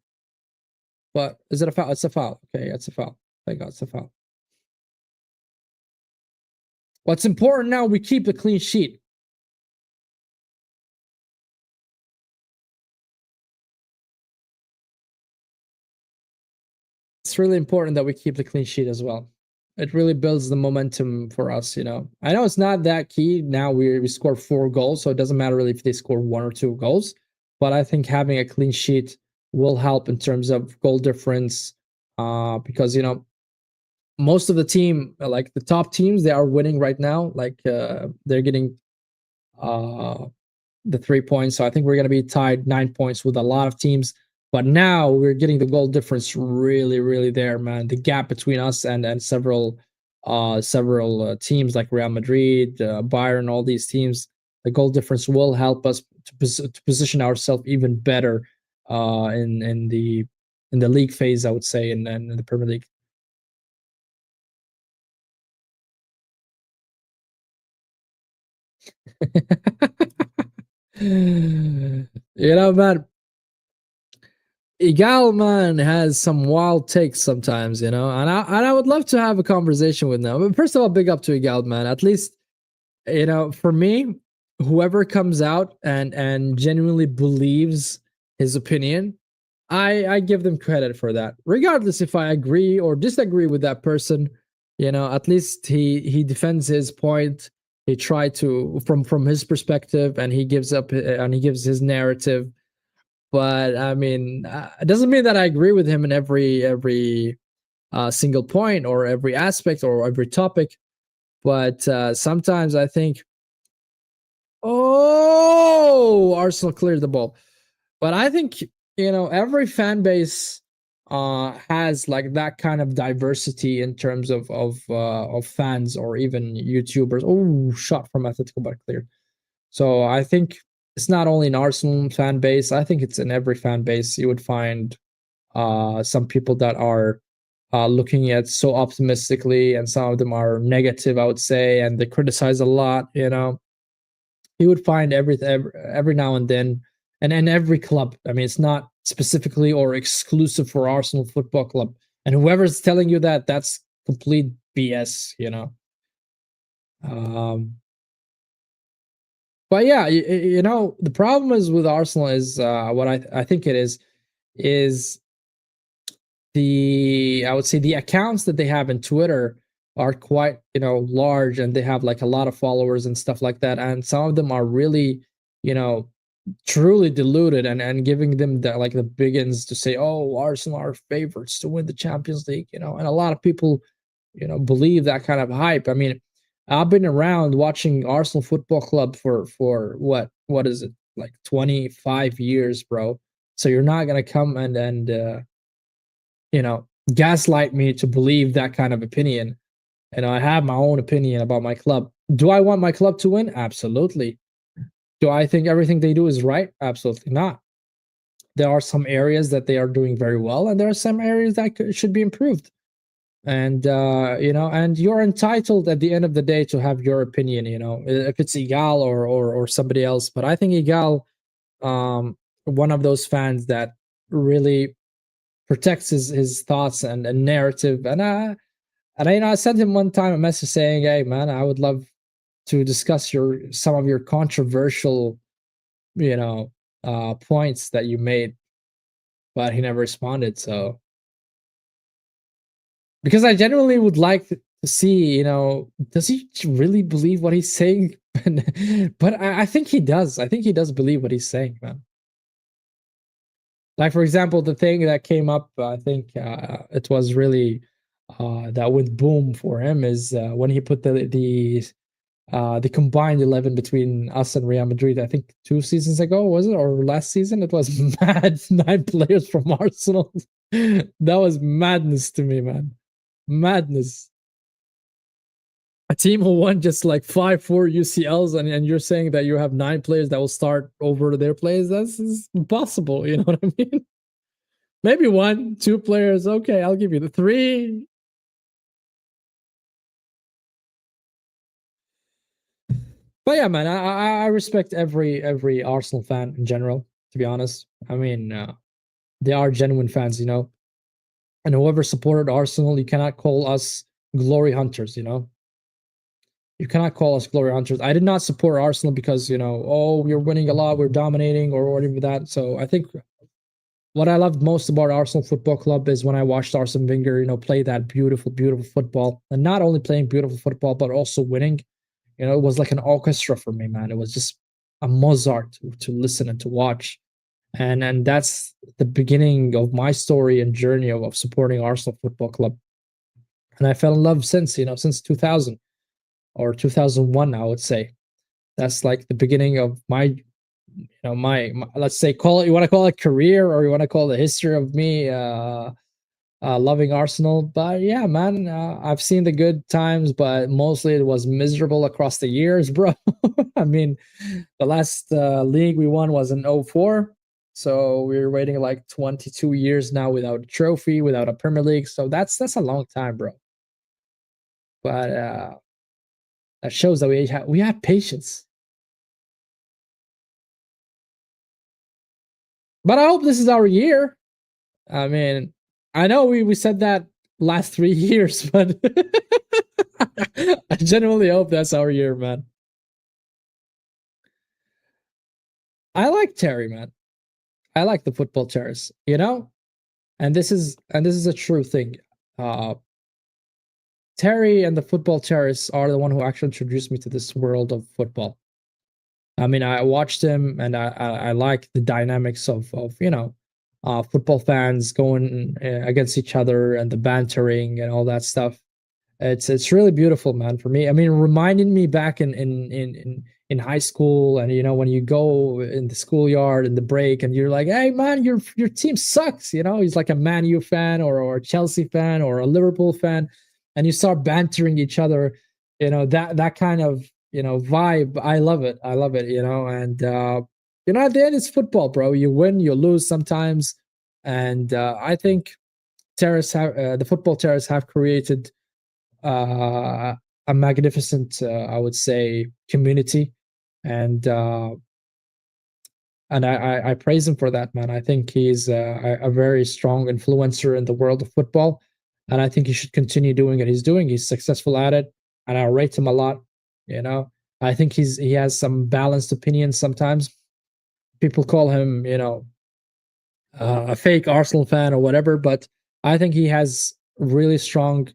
But is it a foul? It's a foul. Okay, it's a foul. Thank God, it's a foul. What's important now, we keep a clean sheet. It's really important that we keep the clean sheet as well. It really builds the momentum for us, you know. I know it's not that key. Now we score 4 goals, so it doesn't matter really if they score 1 or 2 goals. But I think having a clean sheet will help in terms of goal difference, because, you know, most of the team, like the top teams, they are winning right now. Like they're getting the 3 points. So I think we're going to be tied 9 points with a lot of teams. But now we're getting the goal difference really, really there, man. The gap between us and several teams like Real Madrid, Bayern, all these teams, the goal difference will help us to position ourselves even better in the league phase, I would say, in the Premier League. You know, man, Igal, man, has some wild takes sometimes, you know, and I would love to have a conversation with them. But first of all, big up to Igal, man. At least, you know, for me, whoever comes out and genuinely believes his opinion, I give them credit for that. Regardless if I agree or disagree with that person, you know, at least he defends his point. He tried to from his perspective, and he gives his narrative. But I mean, it doesn't mean that I agree with him in every single point or every aspect or every topic. But sometimes I think, oh, Arsenal cleared the ball. But I think, you know, every fan base has like that kind of diversity in terms of fans or even YouTubers. Oh, shot from Atletico, but cleared. So I think it's not only an Arsenal fan base. I think it's in every fan base. You would find some people that are looking at so optimistically, and some of them are negative, I would say, and they criticize a lot. You know, you would find every now and then, and in every club. I mean, it's not specifically or exclusive for Arsenal Football Club. And whoever's telling you that, that's complete BS. You know. But yeah, you know, the problem is with Arsenal is what I think it is I would say the accounts that they have in Twitter are quite, you know, large, and they have like a lot of followers and stuff like that, and some of them are really, you know, truly deluded and giving them the like the biggins to say, oh, Arsenal are favorites to win the Champions League, you know, and a lot of people, you know, believe that kind of hype. I mean, I've been around watching Arsenal Football Club for what is it, like 25 years, bro. So you're not gonna come and you know, gaslight me to believe that kind of opinion. And I have my own opinion about my club. Do I want my club to win? Absolutely. Do I think everything they do is right? Absolutely not. There are some areas that they are doing very well, and there are some areas that should be improved. And you know, and you're entitled at the end of the day to have your opinion, you know, if it's Igal or somebody else. But I think Igal, one of those fans that really protects his thoughts and narrative. And you know, I sent him one time a message saying, hey man, I would love to discuss some of your controversial, you know, points that you made, but he never responded. So Because I genuinely would like to see, does he really believe what he's saying? But I think he does. I think he does believe what he's saying, man. Like, for example, the thing that came up, I think it was really that went boom for him is when he put the combined 11 between us and Real Madrid. I think 2 seasons ago, was it, or last season? It was mad. 9 players from Arsenal. That was madness to me, man. Madness. A team who won just like 5-4 UCLs, and you're saying that you have 9 players that will start over their players. That's impossible. You know what I mean? Maybe 1, 2 players. Okay, I'll give you the 3. But yeah, man, I respect every Arsenal fan in general. To be honest, I mean, they are genuine fans, and whoever supported Arsenal, you cannot call us glory hunters. You cannot call us glory hunters. I did not support Arsenal because oh, we're winning a lot, we're dominating, or whatever that. So I think what I loved most about Arsenal Football Club is when I watched Arsene Wenger, play that beautiful, beautiful football, and not only playing beautiful football but also winning. It was like an orchestra for me, man. It was just a Mozart to listen and to watch. And that's the beginning of my story and journey of supporting Arsenal Football Club. And I fell in love since 2000 or 2001, I would say. That's like the beginning of my, my let's say, call it, you want to call it career, or you want to call it the history of me loving Arsenal. But yeah, man, I've seen the good times, but mostly it was miserable across the years, bro. I mean, the last league we won was in 04. So we're waiting like 22 years now without a trophy, without a Premier League. So that's a long time, bro. But that shows that we have patience. But I hope this is our year. I mean, I know we said that last 3 years, but I genuinely hope that's our year, man. I like Terry, man. I like the football terrace, and this is a true thing. Uh, Terry and the football terrace are the one who actually introduced me to this world of football. I mean, I watched him, and I like the dynamics of football fans going against each other and the bantering and all that stuff. It's really beautiful, man. For me, I mean, reminding me back in high school, and when you go in the schoolyard in the break, and you're like, "Hey, man, your team sucks." He's like a Man U fan or a Chelsea fan or a Liverpool fan, and you start bantering each other. That kind of vibe. I love it. I love it. And at the end, it's football, bro. You win, you lose sometimes, and I think the football terrace have created a magnificent, I would say, community, and I praise him for that, man. I think he's a very strong influencer in the world of football, and I think he should continue doing what he's doing. He's successful at it, and I rate him a lot. I think he has some balanced opinions sometimes. People call him, a fake Arsenal fan or whatever, but I think he has really strong,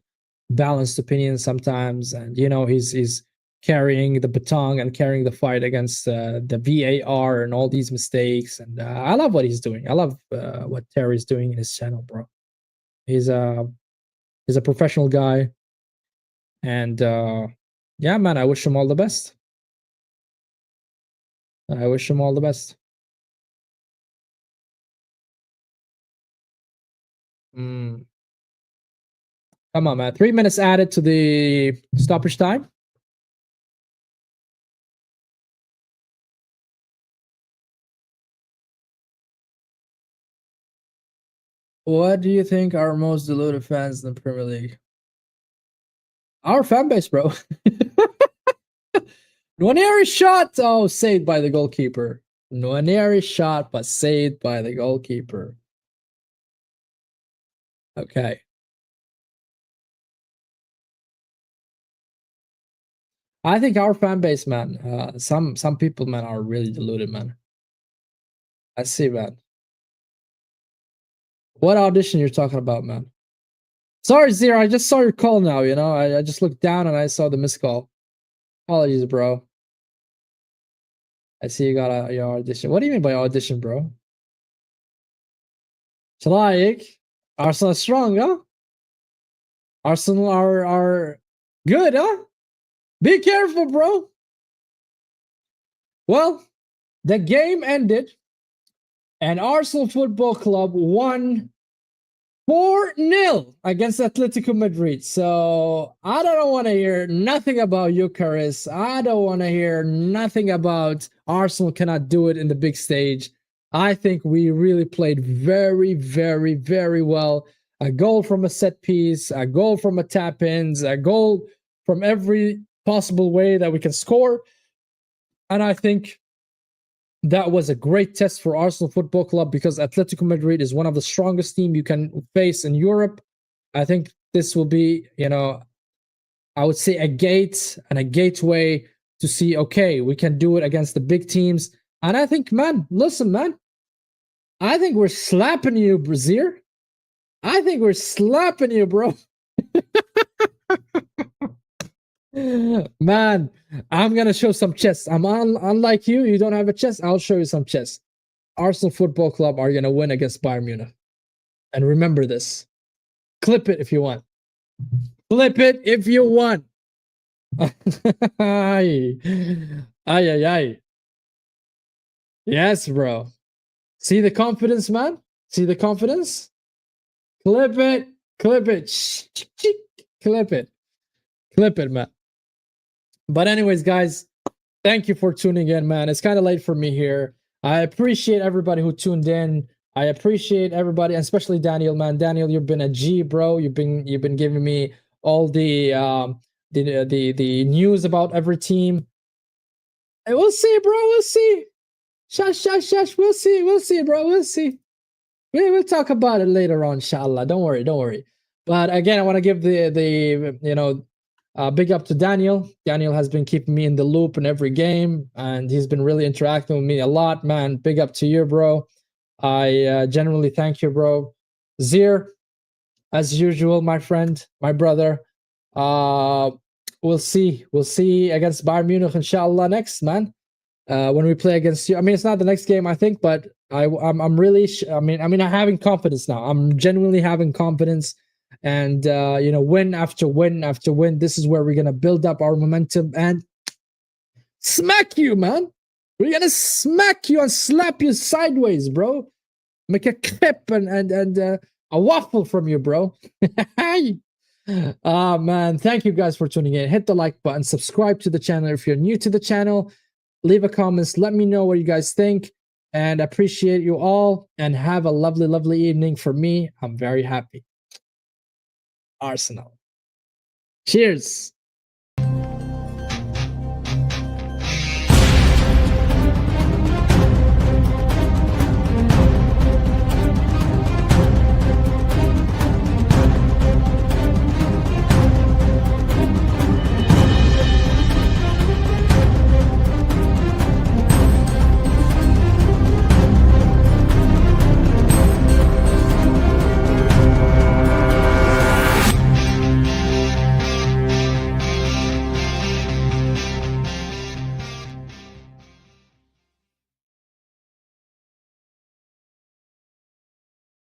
balanced opinions sometimes, and he's carrying the baton and carrying the fight against the VAR and all these mistakes. And I love what he's doing. I love what Terry's doing in his channel, bro. He's a professional guy, and yeah, man, I wish him all the best. I wish him all the best. Mm. Come on, man. 3 minutes added to the stoppage time. What do you think are most deluded fans in the Premier League? Our fan base, bro. Nwaneri shot. Oh, saved by the goalkeeper. Nwaneri shot, but saved by the goalkeeper. Okay. I think our fan base, man. Some people, man, are really deluded, man. I see, man. What audition you're talking about, man? Sorry, Zero. I just saw your call now. You know, I just looked down and I saw the missed call. Apologies, bro. I see you got your audition. What do you mean by audition, bro? Watchalong. Arsenal is strong, huh? Arsenal are good, huh? Be careful, bro. Well, the game ended, and Arsenal Football Club won 4-0 against Atlético Madrid. So I don't want to hear nothing about Eucharist. I don't want to hear nothing about Arsenal cannot do it in the big stage. I think we really played very, very, very well. A goal from a set piece, a goal from a tap-ins, a goal from every possible way that we can score. And I think that was a great test for Arsenal Football Club because Atletico Madrid is one of the strongest teams you can face in Europe. I think this will be, you know, I would say a gate and a gateway to see, okay, we can do it against the big teams. And I think, man, listen, man, I think we're slapping you, Brazil. I think we're slapping you, bro. Man, I'm gonna show some chess. Unlike you, you don't have a chess. I'll show you some chess. Arsenal Football Club are gonna win against Bayern Munich, and remember this. Clip it if you want. Clip it if you want. Ay, ay, ay. Yes, bro. See the confidence, man. See the confidence. Clip it. Clip it. Clip it. Clip it, man. But anyways, guys, thank you for tuning in, man. It's kind of late for me here. I appreciate everybody who tuned in. I appreciate everybody, especially Daniel, man. Daniel, you've been a G, bro. You've been giving me all the news about every team. And we'll see, bro. We'll see. Shush. We'll see, bro. We'll see. We'll talk about it later on, inshallah. Don't worry. But again, I want to give the big up to Daniel. Daniel has been keeping me in the loop in every game, and he's been really interacting with me a lot, man. Big up to you, bro. I genuinely thank you, bro. Zir, as usual, my friend, my brother. We'll see against Bayern Munich, inshallah, next, man. When we play against you. I mean, it's not the next game, I think, but I'm really. I'm having confidence now. I'm genuinely having confidence. And win after win after win, this is where we're gonna build up our momentum and smack you, man. We're gonna smack you and slap you sideways, bro. Make a clip and a waffle from you, bro. Man, thank you guys for tuning in. Hit the like button, subscribe to the channel if you're new to the channel. Leave a comment, let me know what you guys think, and appreciate you all. And have a lovely evening. For me, I'm very happy. Arsenal. Cheers.